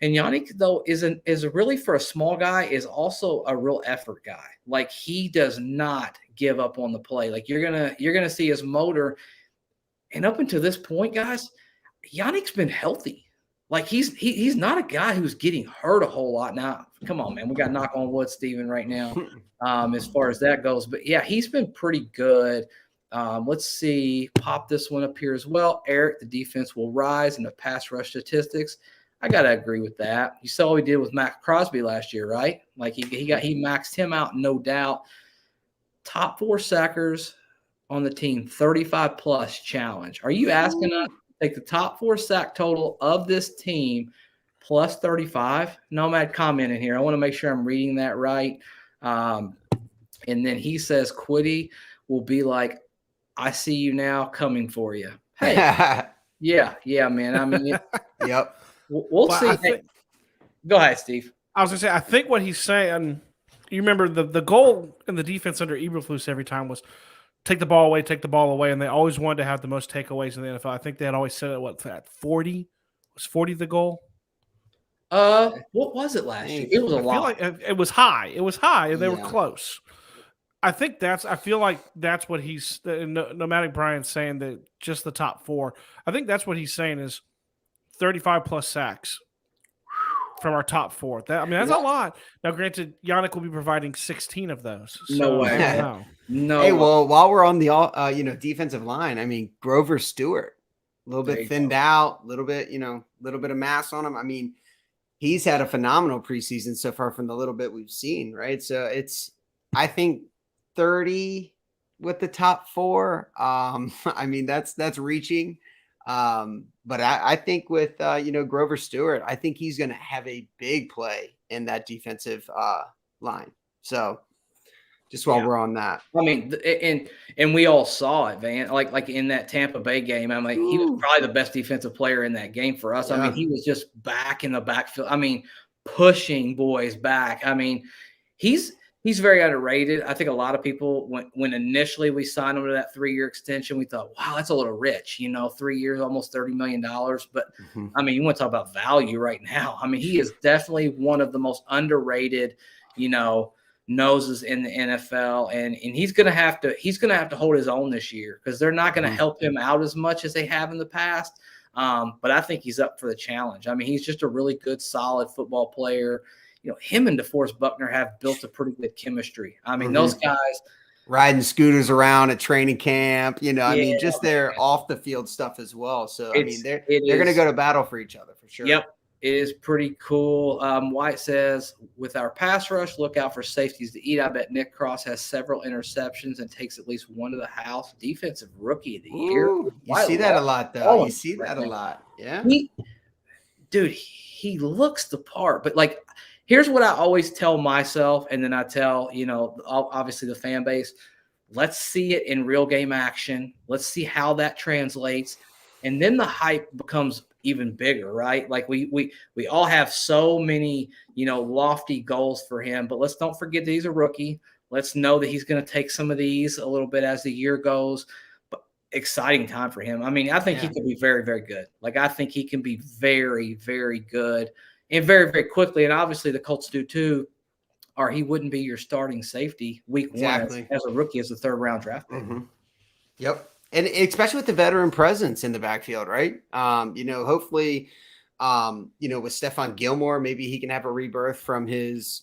And Yannick, though, is really, for a small guy, is also a real effort guy. Like, he does not give up on the play. Like, you're gonna see his motor. And up until this point, guys, Yannick's been healthy. Like, he's not a guy who's getting hurt a whole lot. Now, come on, man. We got to knock on wood, Steven, right now, as far as that goes. But, yeah, he's been pretty good. Let's see. Pop this one up here as well. Eric, the defense will rise in the pass rush statistics. I got to agree with that. You saw what he did with Max Crosby last year, right? Like, he maxed him out, no doubt. Top 4 sackers on the team, 35-plus challenge. Are you asking us to take the top 4 sack total of this team plus 35? Nomad comment in here. I want to make sure I'm reading that right. And then he says Quiddy will be like, I see you now, coming for you. Hey, yeah, man. I mean, yep. We'll see. Go ahead, Steve. I was going to say, I think what he's saying, you remember the goal in the defense under Eberflus every time was take the ball away, and they always wanted to have the most takeaways in the NFL. I think they had always said at 40? Was 40 the goal? What was it last year? It was a lot. I feel like it was high. It was high, and they were close. I feel like that's what he's – Nomadic Brian's saying, that just the top 4. I think that's what he's saying is 35-plus sacks from our top 4. That's a lot. Now, granted, Yannick will be providing 16 of those. So no way. No. Hey, well, while we're on the defensive line, I mean, Grover Stewart, a little bit thinned out, little bit of mass on him. I mean, he's had a phenomenal preseason so far from the little bit we've seen, right? So I think 30 with the top 4. I mean, that's reaching. But I think with Grover Stewart, I think he's going to have a big play in that defensive line. So just while we're on that, I mean, and we all saw it, Van. Like in that Tampa Bay game, I mean, he was probably the best defensive player in that game for us. Yeah. I mean, he was just back in the backfield. I mean, pushing boys back. I mean, he's very underrated. I think a lot of people, when initially we signed him to that 3-year extension, we thought, wow, that's a little rich, 3 years, almost $30 million. But I mean, you want to talk about value right now. I mean, he is definitely one of the most underrated, noses in the NFL. And he's going to have to hold his own this year, because they're not going to help him out as much as they have in the past. But I think he's up for the challenge. I mean, he's just a really good, solid football player. Him and DeForest Buckner have built a pretty good chemistry. I mean, those guys riding scooters around at training camp, I mean, just their off the field stuff as well. So, I mean, they're going to go to battle for each other for sure. Yep. It is pretty cool. White says, with our pass rush, look out for safeties to eat. I bet Nick Cross has several interceptions and takes at least one to the house. Defensive rookie of the year. You see that a lot, though. You see that a lot. Yeah. He looks the part. But, like, here's what I always tell myself, and then I tell, obviously the fan base, let's see it in real game action. Let's see how that translates. And then the hype becomes even bigger, right? Like we all have so many, lofty goals for him, but let's don't forget that he's a rookie. Let's know that he's going to take some of these a little bit as the year goes. But exciting time for him. I mean, I think he could be very, very good. Like, I think he can be very, very good and very, very quickly. And obviously the Colts do too, or he wouldn't be your starting safety week one as a rookie, as a third-round draft pick. Mm-hmm. Yep. And especially with the veteran presence in the backfield, right? Hopefully, with Stephon Gilmore, maybe he can have a rebirth from his,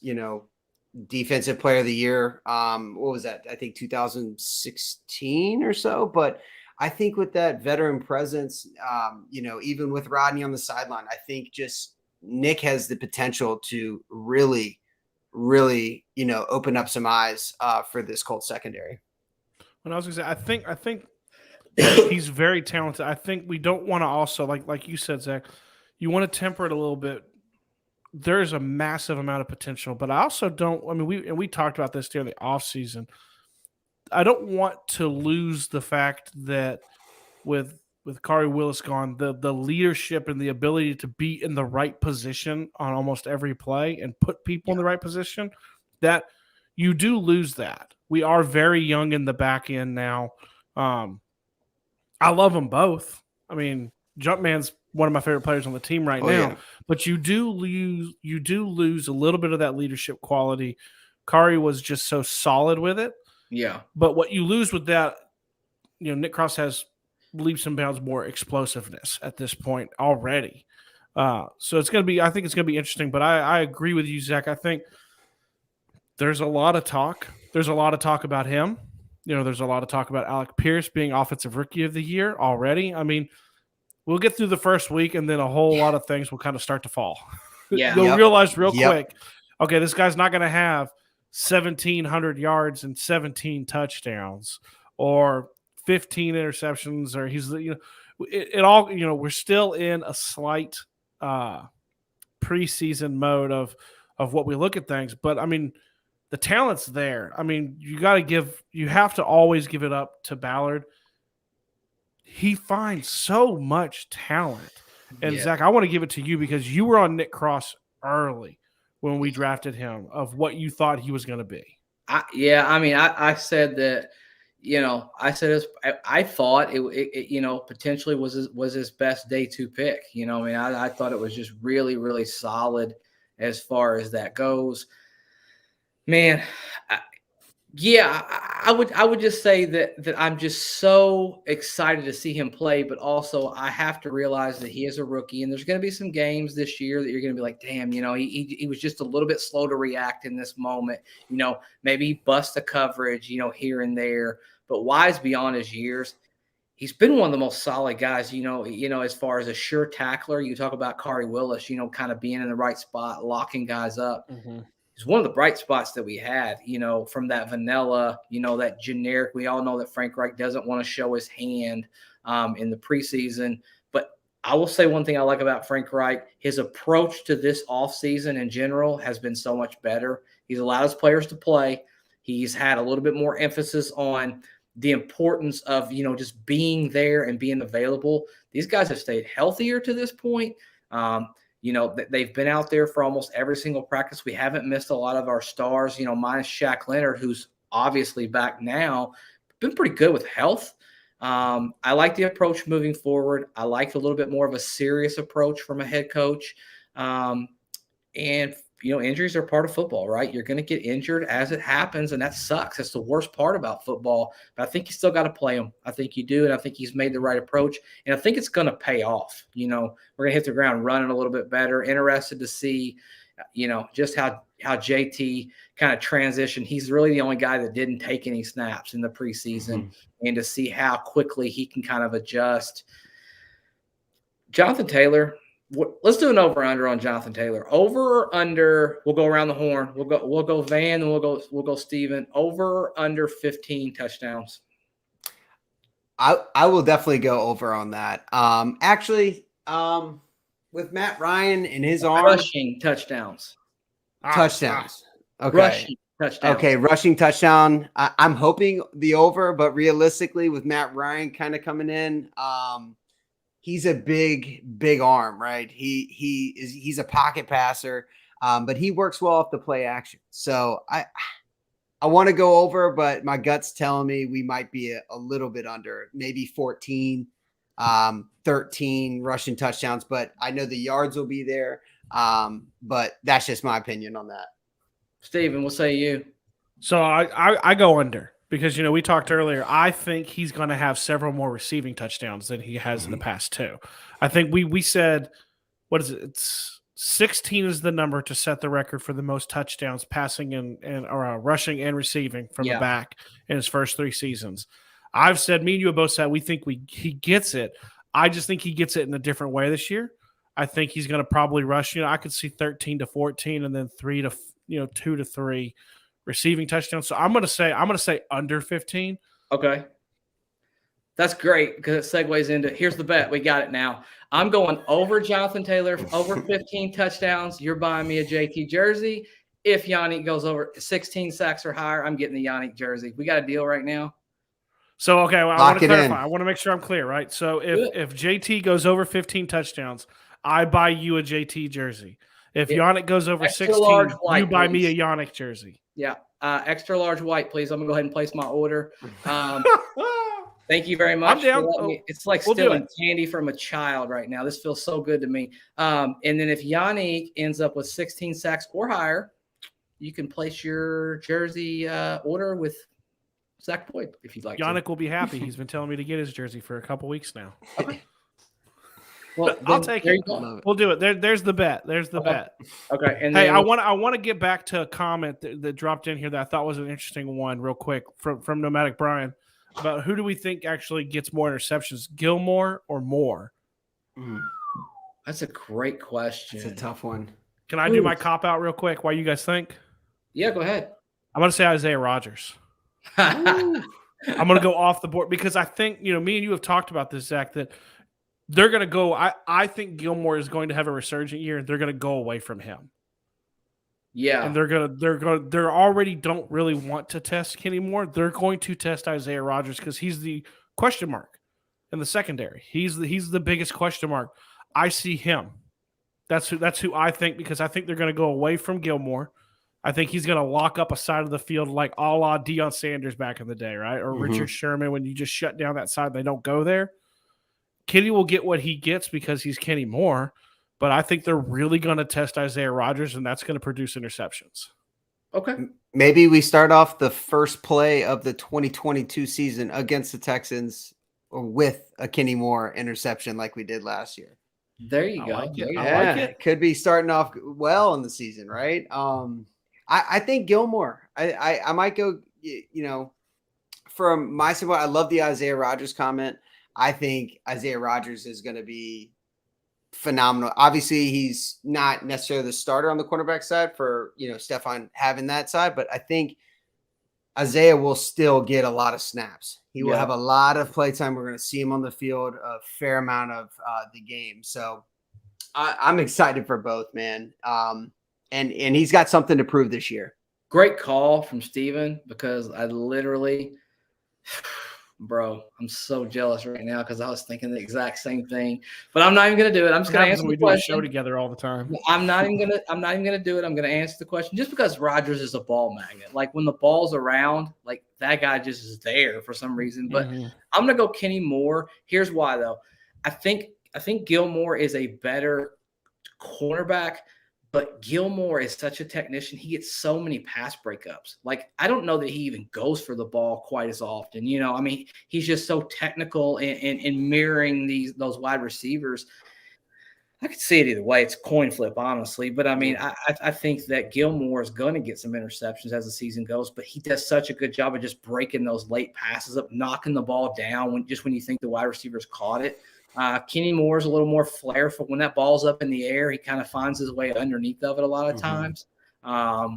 defensive player of the year. What was that? I think 2016 or so. But I think with that veteran presence, even with Rodney on the sideline, I think just Nick has the potential to really, really, open up some eyes for this Colts secondary. And I was going to say, I think he's very talented. I think we don't want to also, like you said, Zach, you want to temper it a little bit. There is a massive amount of potential, but I also don't. I mean, we talked about this during the offseason. I don't want to lose the fact that with Kari Willis gone, the leadership and the ability to be in the right position on almost every play and put people in the right position, that you do lose that. We are very young in the back end now. I love them both. I mean, Jumpman's one of my favorite players on the team right now, but you do lose a little bit of that leadership quality. Kari was just so solid with it. Yeah. But what you lose with that, Nick Cross has leaps and bounds more explosiveness at this point already. So I think it's going to be interesting, but I agree with you, Zach. I think there's a lot of talk. There's a lot of talk about him. There's a lot of talk about Alec Pierce being Offensive Rookie of the Year already. I mean, we'll get through the first week, and then a whole lot of things will kind of start to fall. Yeah. You'll realize real quick, okay, this guy's not going to have 1,700 yards and 17 touchdowns or 15 interceptions, or he's it all. We're still in a slight preseason mode of what we look at things, but I mean, the talent's there. I mean, you have to always give it up to Ballard. He finds so much talent. And Zach, I want to give it to you because you were on Nick Cross early when we drafted him of what you thought he was going to be. I said that, I thought it potentially was his best day two pick. I thought it was just really, really solid as far as that goes. Man, I would just say that I'm just so excited to see him play, but also I have to realize that he is a rookie, and there's going to be some games this year that you're going to be like, damn, he was just a little bit slow to react in this moment. Maybe he busts a coverage, here and there, but wise beyond his years. He's been one of the most solid guys, as far as a sure tackler. You talk about Kari Willis, kind of being in the right spot, locking guys up. Mm-hmm. It's one of the bright spots that we had, from that vanilla, that generic. We all know that Frank Reich doesn't want to show his hand in the preseason. But I will say one thing I like about Frank Reich, his approach to this offseason in general has been so much better. He's allowed his players to play. He's had a little bit more emphasis on the importance of, just being there and being available. These guys have stayed healthier to this point. They've been out there for almost every single practice. We haven't missed a lot of our stars, minus Shaq Leonard, who's obviously back now, been pretty good with health. I like the approach moving forward. I like a little bit more of a serious approach from a head coach. And injuries are part of football, right? You're going to get injured as it happens, and that sucks. That's the worst part about football. But I think you still got to play them. I think you do, and I think he's made the right approach. And I think it's going to pay off. We're going to hit the ground running a little bit better. Interested to see, just how JT kind of transitioned. He's really the only guy that didn't take any snaps in the preseason, and to see how quickly he can kind of adjust. Jonathan Taylor. Let's do an over/under on Jonathan Taylor. Over or under? We'll go around the horn. We'll go Van, and we'll go Steven. Over or under 15 touchdowns. I will definitely go over on that. With Matt Ryan and his arm, rushing touchdowns. Touchdowns. Okay. Rushing touchdown. Okay, rushing touchdown. I'm hoping the over, but realistically, with Matt Ryan kind of coming in, he's a big arm, right? He's a pocket passer, but he works well off the play action. So I want to go over, but my gut's telling me we might be a little bit under, maybe 14, 13 rushing touchdowns. But I know the yards will be there. But that's just my opinion on that. Steven, what say you? So I go under because, we talked earlier. I think he's going to have several more receiving touchdowns than he has in the past two. I think we said, what is it? It's 16 is the number to set the record for the most touchdowns passing and rushing and receiving from the back in his first 3 seasons. I've said, me and you have both said we think he gets it. I just think he gets it in a different way this year. I think he's going to probably rush. I could see 13 to 14 and then 2 to 3 receiving touchdowns. So I'm going to say under 15. Okay. That's great because it segues into here's the bet. We got it now. I'm going over Jonathan Taylor, over 15 touchdowns. You're buying me a JT jersey. If Yannick goes over 16 sacks or higher, I'm getting the Yannick jersey. We got a deal right now. So, okay, I want to clarify. I want to make sure I'm clear, right? So if JT goes over 15 touchdowns, I buy you a JT jersey. If Yannick goes over 16, white, you buy please. me a Yannick jersey. Yeah. Extra large white, please. I'm going to go ahead and place my order. Thank you very much. I'm down. It's like stealing candy from a child right now. This feels so good to me. And then if Yannick ends up with 16 sacks or higher, you can place your jersey order with Zach Boyd if you'd like. Yannick will be happy. He's been telling me to get his jersey for a couple weeks now. Okay. Well, I'll take it. We'll do it. There's the bet. There's the bet. Okay. And hey, I want to get back to a comment that dropped in here that I thought was an interesting one, real quick, from Nomadic Brian, about who do we think actually gets more interceptions, Gilmore or Moore? That's a great question. It's a tough one. Can I do my cop out real quick? While you guys think? Yeah, go ahead. I'm going to say Isaiah Rodgers. I'm going to go off the board because I think, me and you have talked about this, Zach, that they're going to go. I think Gilmore is going to have a resurgent year, and they're going to go away from him. Yeah, and they're already don't really want to test Kenny Moore. They're going to test Isaiah Rodgers because he's the question mark in the secondary. He's the biggest question mark. I see him. That's who I think, because I think they're going to go away from Gilmore. I think he's going to lock up a side of the field like a la Deion Sanders back in the day, right? Or Richard Sherman, when you just shut down that side, they don't go there. Kenny will get what he gets because he's Kenny Moore, but I think they're really going to test Isaiah Rodgers, and that's going to produce interceptions. Okay. Maybe we start off the first play of the 2022 season against the Texans with a Kenny Moore interception like we did last year. There you go. It could be starting off well in the season, right? I think Gilmore. I might go, from my standpoint, I love the Isaiah Rodgers comment. I think Isaiah Rodgers is going to be phenomenal. Obviously, he's not necessarily the starter on the cornerback side for, Stephon having that side, but I think Isaiah will still get a lot of snaps. He will have a lot of play time. We're going to see him on the field a fair amount of the game. So I'm excited for both, man. And he's got something to prove this year. Great call from Steven, because I literally, bro, I'm so jealous right now because I was thinking the exact same thing. But I'm not even going to do it. I'm just going to answer the question. We do a show together all the time. I'm not even going to do it. I'm going to answer the question just because Rodgers is a ball magnet. Like, when the ball's around, like, that guy just is there for some reason. But I'm going to go Kenny Moore. Here's why, though. I think Gilmore is a better cornerback, but Gilmore is such a technician. He gets so many pass breakups. Like, I don't know that he even goes for the ball quite as often. He's just so technical in mirroring those wide receivers. I could see it either way. It's a coin flip, honestly. But, I think that Gilmore is going to get some interceptions as the season goes, but he does such a good job of just breaking those late passes up, knocking the ball down when you think the wide receivers caught it. Kenny Moore's a little more flair for when that ball's up in the air. He kind of finds his way underneath of it a lot of times.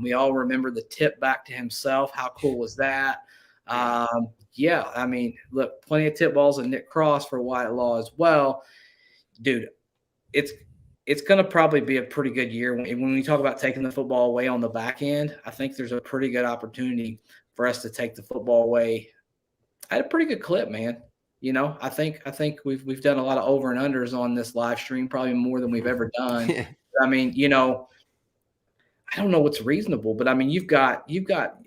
We all remember the tip back to himself. How cool was that? Look, plenty of tip balls and Nick Cross for Wyatt Law as well. Dude, it's going to probably be a pretty good year. When we talk about taking the football away on the back end, I think there's a pretty good opportunity for us to take the football away at a pretty good clip, man. I think we've done a lot of over and unders on this live stream, probably more than we've ever done. I don't know what's reasonable, but I mean, you've got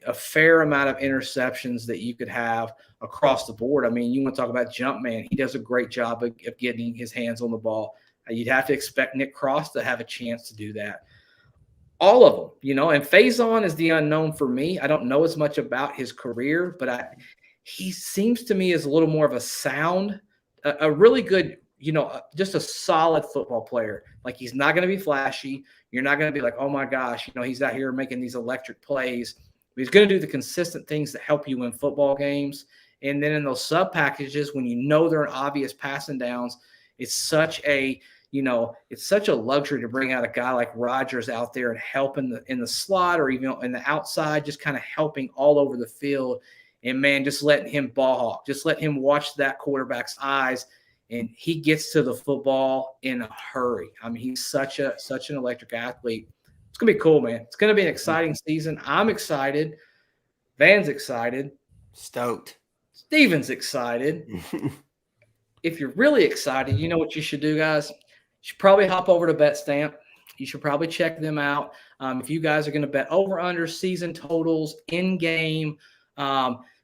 a fair amount of interceptions that you could have across the board. I mean, you want to talk about Jumpman. He does a great job of getting his hands on the ball. You'd have to expect Nick Cross to have a chance to do that. All of them, and Faison is the unknown for me. I don't know as much about his career, but he seems to me as a little more of a really good, just a solid football player. Like, he's not going to be flashy. You're not going to be like, oh my gosh, he's out here making these electric plays. But he's going to do the consistent things that help you win football games. And then in those sub packages, when they're an obvious passing downs, it's such a luxury to bring out a guy like Rodgers out there and help in the slot, or even in the outside, just kind of helping all over the field. And man, just letting him ball hawk, just let him watch that quarterback's eyes, and he gets to the football in a hurry. I mean, he's such an electric athlete. It's gonna be cool, man. It's gonna be an exciting season. I'm excited. Van's excited. Stoked. Steven's excited. If you're really excited, you know what you should do, guys? You should probably hop over to BetStamp. You should probably check them out. If you guys are going to bet over under season totals in game,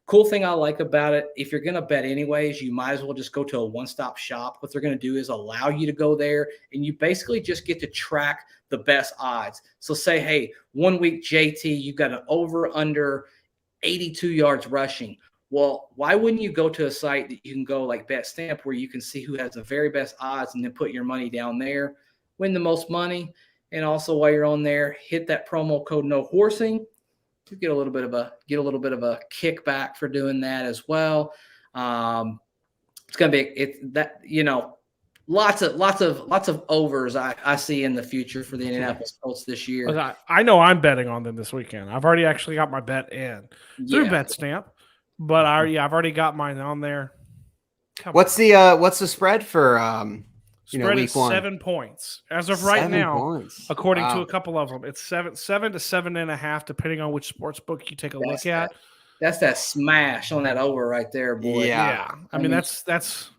cool thing I like about it, if you're going to bet anyways, you might as well just go to a one-stop shop. What they're going to do is allow you to go there, and you basically just get to track the best odds. So say, hey, 1 week JT, you've got an over under 82 yards rushing. Well, why wouldn't you go to a site that you can go like BetStamp, where you can see who has the very best odds, and then put your money down there, win the most money, and also while you're on there, hit that promo code NOHORSING. You get a little bit of a kickback for doing that as well. It's gonna be lots of overs I see in the future for the Indianapolis Colts this year. I know I'm betting on them this weekend. I've already actually got my bet in through BetStamp, but I've already got mine on there. What's the spread for Spread week is 1? 7 points as of right 7 now. points. According to a couple of them, it's 7 to 7.5, depending on which sports book you take a look at. That's that smash on that over right there, boy. Yeah. I mean, that's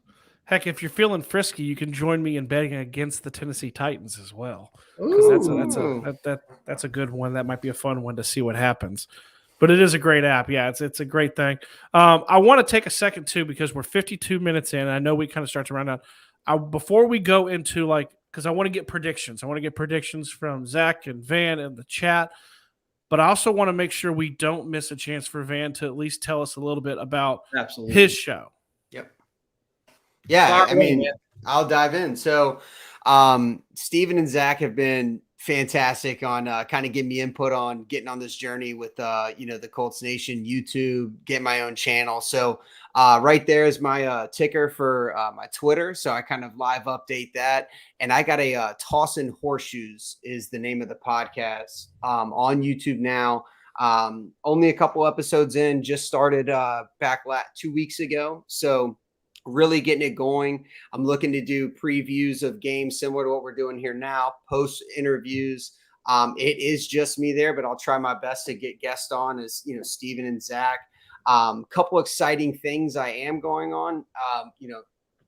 heck. If you're feeling frisky, you can join me in betting against the Tennessee Titans as well, because that's a good one. That might be a fun one to see what happens. But it is a great app. Yeah, it's a great thing. I want to take a second too, because we're 52 minutes in. And I know we kind of start to round out. Before we go into because I want to get predictions. I want to get predictions from Zach and Van in the chat. But I also want to make sure we don't miss a chance for Van to at least tell us a little bit about his show. Yep. Yeah, I mean, I'll dive in. So Steven and Zach have been fantastic on kind of giving me input on getting on this journey with the Colts Nation YouTube, get my own channel. So right there is my ticker for my Twitter. So I kind of live update that. And I got a Tossin' Horseshoes is the name of the podcast on YouTube now. Only a couple episodes in, just started back 2 weeks ago. So really getting it going. I'm looking to do previews of games similar to what we're doing here now, post interviews. It is just me there, but I'll try my best to get guests on as, Steven and Zach. Couple exciting things I am going on.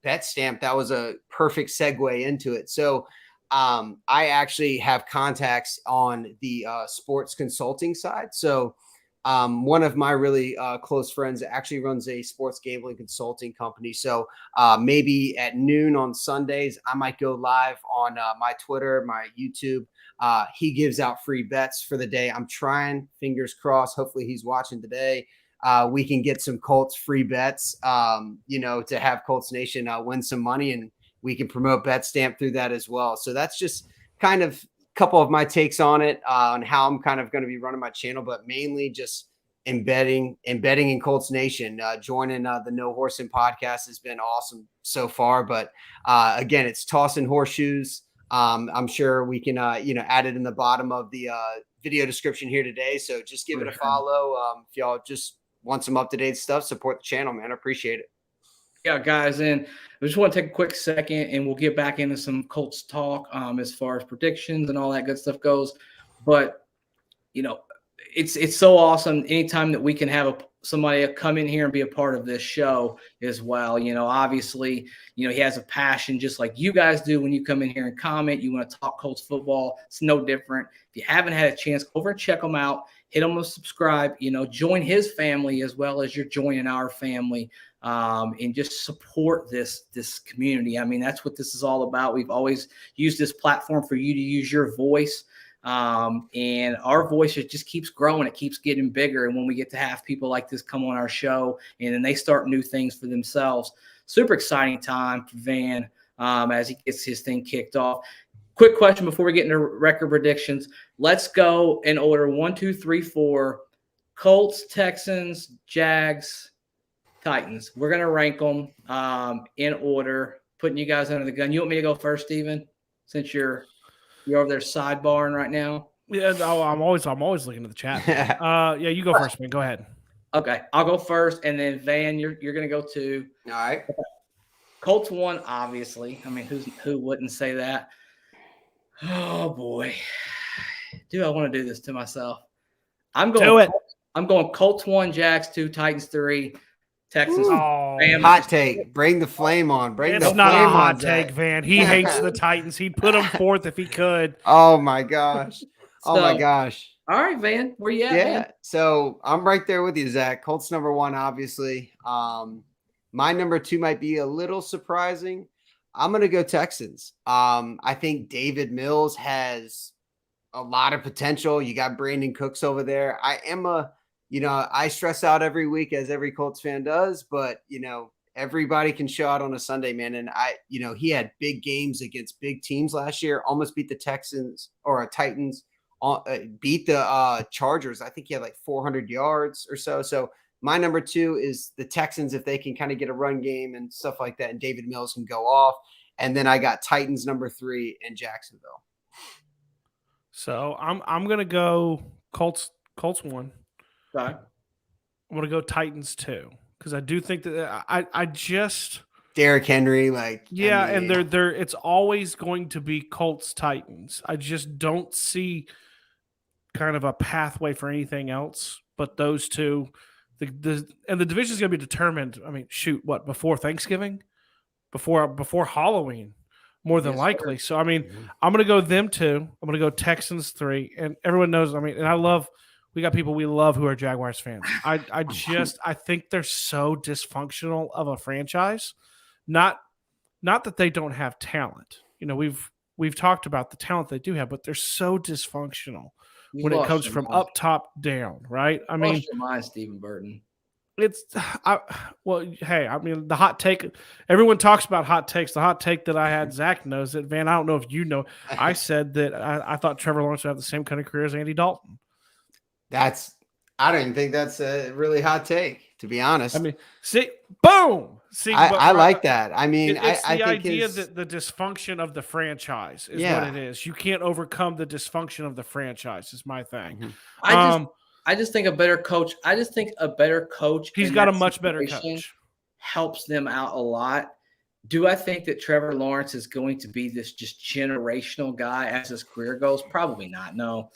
BetStamp, that was a perfect segue into it. So I actually have contacts on the sports consulting side. So one of my really close friends actually runs a sports gambling consulting company. So maybe at noon on Sundays, I might go live on my Twitter, my YouTube. He gives out free bets for the day. I'm trying, fingers crossed. Hopefully he's watching today. We can get some Colts free bets, to have Colts Nation win some money, and we can promote BetStamp through that as well. So that's just kind of couple of my takes on it, on how I'm kind of going to be running my channel, but mainly just embedding in Colts Nation. Joining the No Horsing podcast has been awesome so far, but again, it's Tossin' Horseshoes. I'm sure we can add it in the bottom of the video description here today, so just give it a follow. If y'all just want some up-to-date stuff, support the channel, man. I appreciate it. Yeah, guys, and I just want to take a quick second, and we'll get back into some Colts talk as far as predictions and all that good stuff goes. But, it's so awesome anytime that we can have somebody come in here and be a part of this show as well. Obviously, he has a passion just like you guys do. When you come in here and comment, you want to talk Colts football. It's no different. If you haven't had a chance, go over and check him out. Hit him with subscribe. Join his family as well as you're joining our family, and just support this community. I mean, that's what this is all about. We've always used this platform for you to use your voice. And our voice just keeps growing. It keeps getting bigger. And when we get to have people like this come on our show and then they start new things for themselves, super exciting time for Van, as he gets his thing kicked off. Quick question before we get into record predictions. Let's go in order 1, 2, 3, 4. Colts, Texans, Jags, Titans. We're going to rank them in order, putting you guys under the gun. You want me to go first, Steven, since you're over there sidebarring right now? Yeah, I'm always looking at the chat. Yeah, you go first, man. Go ahead. Okay, I'll go first, and then Van, you're going to go 2. All right. Okay. Colts 1, obviously. I mean, who wouldn't say that? Oh boy, do I want to do this to myself? I'm going Colts 1, Jags 2, Titans 3, Texans. Hot take. Bring the flame on. It's not a hot take, Van. He hates the Titans. He'd put them 4th if he could. Oh my gosh. Oh my gosh. All right, Van. Where you at? Yeah. Man? So I'm right there with you, Zach. Colts number 1, obviously. My number 2 might be a little surprising. I'm going to go Texans. I think David Mills has a lot of potential. You got Brandon Cooks over there. I stress out every week, as every Colts fan does, but everybody can show out on a Sunday, man. And he had big games against big teams last year, almost beat the Texans or Titans, beat the Chargers. I think he had like 400 yards or so. So my number 2 is the Texans, if they can kind of get a run game and stuff like that, and David Mills can go off. And then I got Titans number 3 and Jacksonville. So I'm gonna go Colts 1. Sorry. I'm gonna go Titans 2 because I do think that I just Derrick Henry, and they're it's always going to be Colts Titans. I just don't see kind of a pathway for anything else but those two. And the division is going to be determined. I mean, before Thanksgiving, before Halloween, more than likely. So I mean, I'm going to go them 2. I'm going to go Texans 3, and everyone knows. I mean, and we got people we love who are Jaguars fans. I think they're so dysfunctional of a franchise. Not that they don't have talent. We've talked about the talent they do have, but they're so dysfunctional when it comes from up top down, right? I mean, your mind, Stephen Burton. Hey, I mean, the hot take. Everyone talks about hot takes. The hot take that I had, Zach knows it. Van, I don't know if you know. I said that I thought Trevor Lawrence would have the same kind of career as Andy Dalton. I don't even think that's a really hot take, to be honest. I mean, boom. I like that. I mean, it's I the think idea that the dysfunction of the franchise is what it is. You can't overcome the dysfunction of the franchise. Is my thing. I just think a better coach. He's got a much better coach. Helps them out a lot. Do I think that Trevor Lawrence is going to be this just generational guy as his career goes? Probably not. No.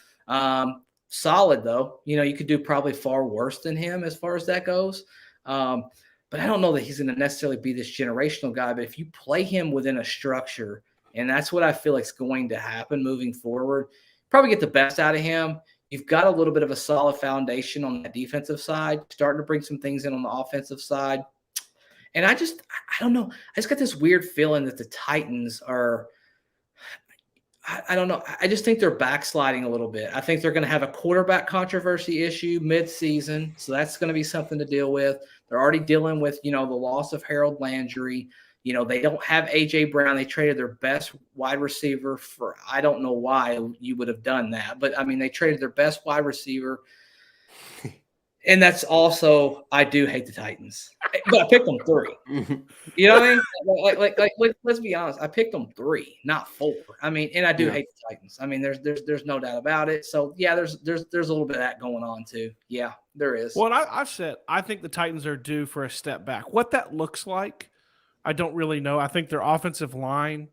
Solid though. You could do probably far worse than him as far as that goes. But I don't know that he's going to necessarily be this generational guy. But if you play him within a structure, and that's what I feel like is going to happen moving forward, probably get the best out of him. You've got a little bit of a solid foundation on the defensive side, starting to bring some things in on the offensive side. And I don't know. I just got this weird feeling that the Titans are, I don't know. I just think they're backsliding a little bit. I think they're going to have a quarterback controversy issue mid-season. So that's going to be something to deal with. They're already dealing with, the loss of Harold Landry. They don't have A.J. Brown. They traded their best wide receiver for – I don't know why you would have done that. But, I mean, they traded their best wide receiver. And that's also – I do hate the Titans. But I picked them 3. You know what I mean? Like, let's be honest. I picked them 3, not 4. I mean, and I do hate the Titans. I mean, there's no doubt about it. So, yeah, there's a little bit of that going on too. Yeah, there is. Well, I've said I think the Titans are due for a step back. What that looks like, I don't really know. I think their offensive line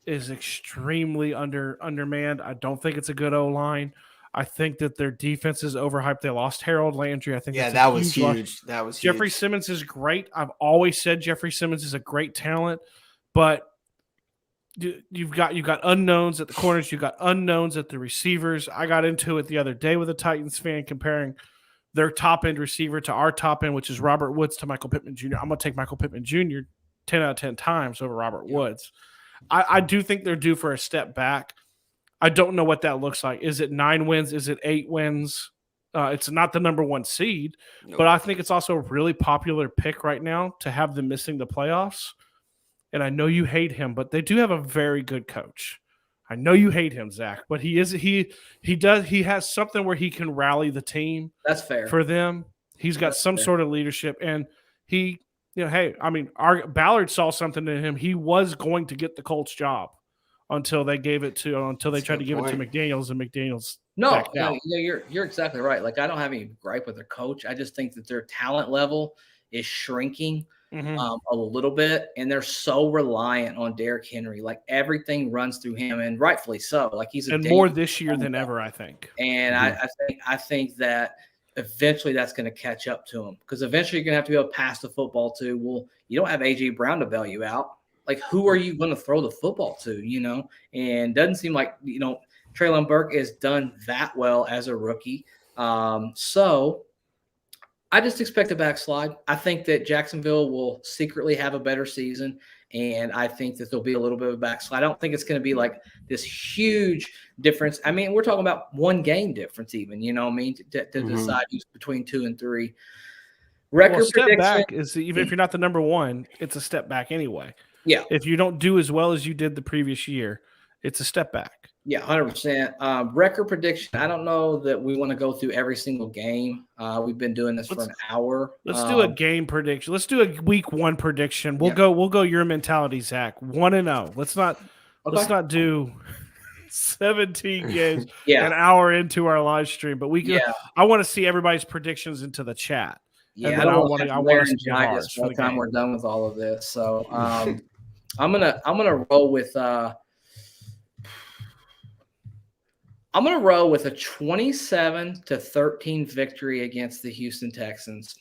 is extremely undermanned. I don't think it's a good O-line. I think that their defense is overhyped. They lost Harold Landry. I think that was huge. Huge. That was Jeffrey huge. Simmons is great. I've always said Jeffrey Simmons is a great talent, but you've got unknowns at the corners. You've got unknowns at the receivers. I got into it the other day with a Titans fan comparing their top end receiver to our top end, which is Robert Woods, to Michael Pittman Jr. I'm going to take Michael Pittman Jr. 10 out of 10 times over Robert Woods. I do think they're due for a step back. I don't know what that looks like. Is it 9 wins? Is it 8 wins? It's not the number 1 seed, but I think it's also a really popular pick right now to have them missing the playoffs. And I know you hate him, but they do have a very good coach. I know you hate him, Zach, but he has something where he can rally the team. That's fair for them. He's got some sort of leadership, and he, hey, I mean, Ballard saw something in him. He was going to get the Colts job until they tried to give it to McDaniels, and McDaniels backed out. You're exactly right. Like, I don't have any gripe with their coach. I just think that their talent level is shrinking a little bit, and they're so reliant on Derrick Henry. Like, everything runs through him, and rightfully so. Like, he's more this year than ever, I think. And I think that eventually that's going to catch up to him, because eventually you're going to have to be able to pass the football to. Well, you don't have A.J. Brown to bail you out. Like, who are you going to throw the football to? And doesn't seem like Treylon Burke is done that well as a rookie. So I just expect a backslide. I think that Jacksonville will secretly have a better season, and I think that there'll be a little bit of a backslide. I don't think it's going to be like this huge difference. I mean, we're talking about 1 game difference even, to decide who's between 2 and 3. Record step prediction, back is, even if you're not the number 1, it's a step back anyway. Yeah. If you don't do as well as you did the previous year, it's a step back. Yeah, 100%. Record prediction. I don't know that we want to go through every single game. We've been doing this for an hour. Let's do a game prediction. Let's do a week 1 prediction. We'll go your mentality, Zach. 1-0. Let's not do 17 games an hour into our live stream. But I want to see everybody's predictions into the chat. Yeah, I want to see ours by the time we're done with all of this. So I'm gonna roll with I'm going to roll with a 27-13 victory against the Houston Texans.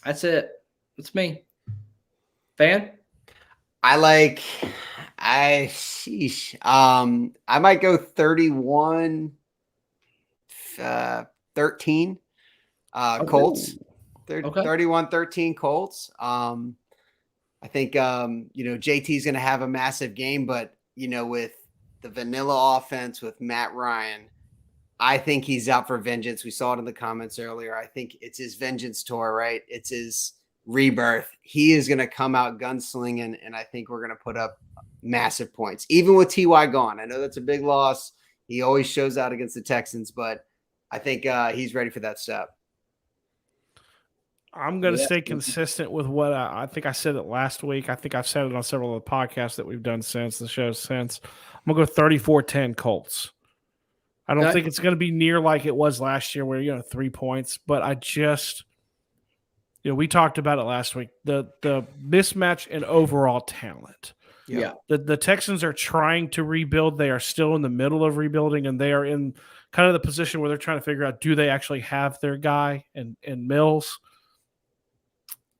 That's it. That's me. Fan? I might go 31-13 Colts. 31-13 Colts. I think JT's going to have a massive game, but with the vanilla offense with Matt Ryan, I think he's out for vengeance. We saw it in the comments earlier. I think it's his vengeance tour, right? It's his rebirth. He is going to come out gunslinging, and I think we're going to put up massive points, even with T.Y. gone. I know that's a big loss. He always shows out against the Texans, but I think he's ready for that step. I'm going to stay consistent with what I think I said it last week. I think I've said it on several of the podcasts that we've done since the show since. I'm going to go 34-10 Colts. I don't think it's going to be near like it was last year where, 3 points, but I just, we talked about it last week, the mismatch in overall talent. Yeah. The Texans are trying to rebuild. They are still in the middle of rebuilding, and they are in kind of the position where they're trying to figure out, do they actually have their guy in Mills?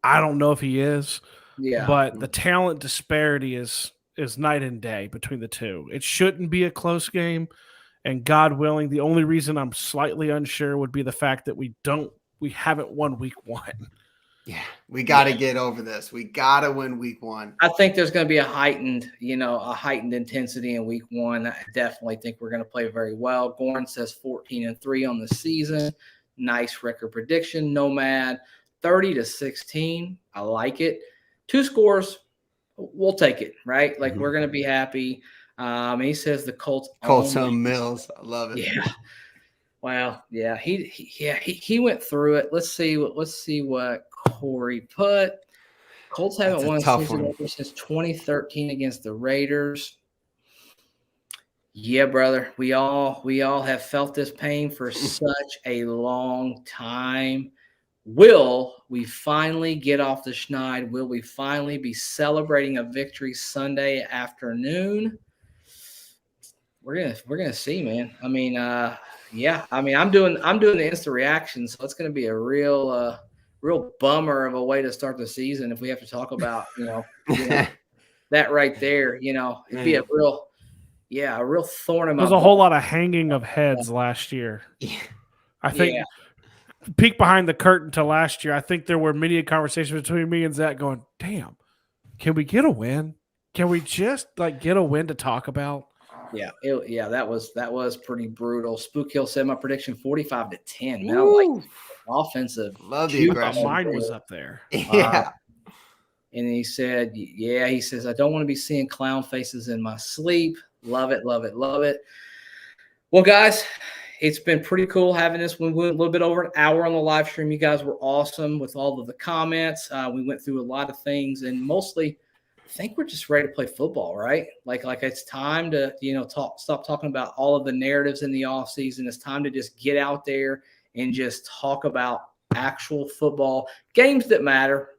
I don't know if he is, but the talent disparity is night and day between the two. It shouldn't be a close game, and God willing, the only reason I'm slightly unsure would be the fact that we haven't won week 1. Yeah, we got to get over this. We got to win week 1. I think there's going to be a heightened intensity in week 1. I definitely think we're going to play very well. Gorn says 14-3 on the season. Nice record prediction. Nomad 30-16. I like it. 2 scores. We'll take it, right? Like, we're going to be happy. He says the Colts home Mills. I love it. Yeah. Well, yeah. He went through it. Let's see what Corey put. Colts haven't won a season since 2013 against the Raiders. Yeah, brother. We all have felt this pain for such a long time. Will we finally get off the schneid? Will we finally be celebrating a victory Sunday afternoon? we're gonna see, man. I mean, yeah. I mean, I'm doing the instant reaction, so it's gonna be a real bummer of a way to start the season if we have to talk about that right there. It'd be a real thorn in my. There's a whole lot of hanging of heads last year. Yeah. I think peek behind the curtain to last year. I think there were many conversations between me and Zach going, "Damn, can we get a win? Can we just get a win to talk about?" Yeah, that was pretty brutal. Spook Hill said my prediction 45-10. Man, I like offensive. Love the aggression. Mine was up there. Yeah. And he said, he says, I don't want to be seeing clown faces in my sleep. Love it, love it, love it. Well, guys, it's been pretty cool having this. We went a little bit over an hour on the live stream. You guys were awesome with all of the comments. We went through a lot of things, and mostly I think we're just ready to play football, right? Like it's time to, stop talking about all of the narratives in the offseason. It's time to just get out there and just talk about actual football, games that matter.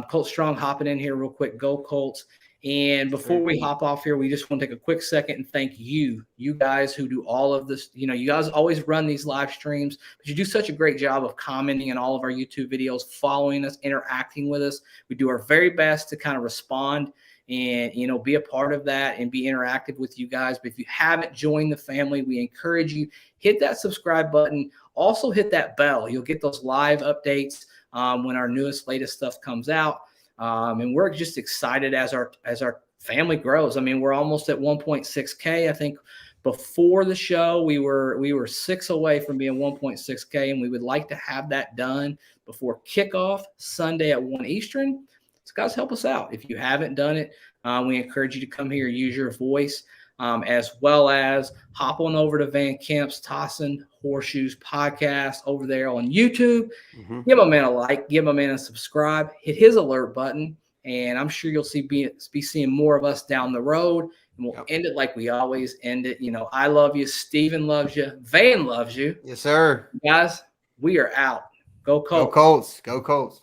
Colt Strong hopping in here real quick. Go Colts. And before we hop off here, we just want to take a quick second and thank you guys who do all of this. You guys always run these live streams, but you do such a great job of commenting in all of our YouTube videos, following us, interacting with us. We do our very best to kind of respond and, be a part of that and be interactive with you guys. But if you haven't joined the family, we encourage you, hit that subscribe button. Also hit that bell. You'll get those live updates when our latest stuff comes out. And we're just excited as our family grows. I mean, we're almost at 1.6K. I think before the show, we were 6 away from being 1.6K, and we would like to have that done before kickoff Sunday at 1 Eastern. So guys, help us out. If you haven't done it, we encourage you to come here, use your voice, as well as hop on over to Van Camp's Tossin' Horseshoes podcast over there on YouTube. Mm-hmm. Give my man a like, give my man a subscribe, hit his alert button, and I'm sure you'll be seeing more of us down the road. And we'll end it like we always end it. I love you. Steven loves you. Van loves you. Yes, sir. Guys, we are out. Go Colts. Go Colts. Go Colts.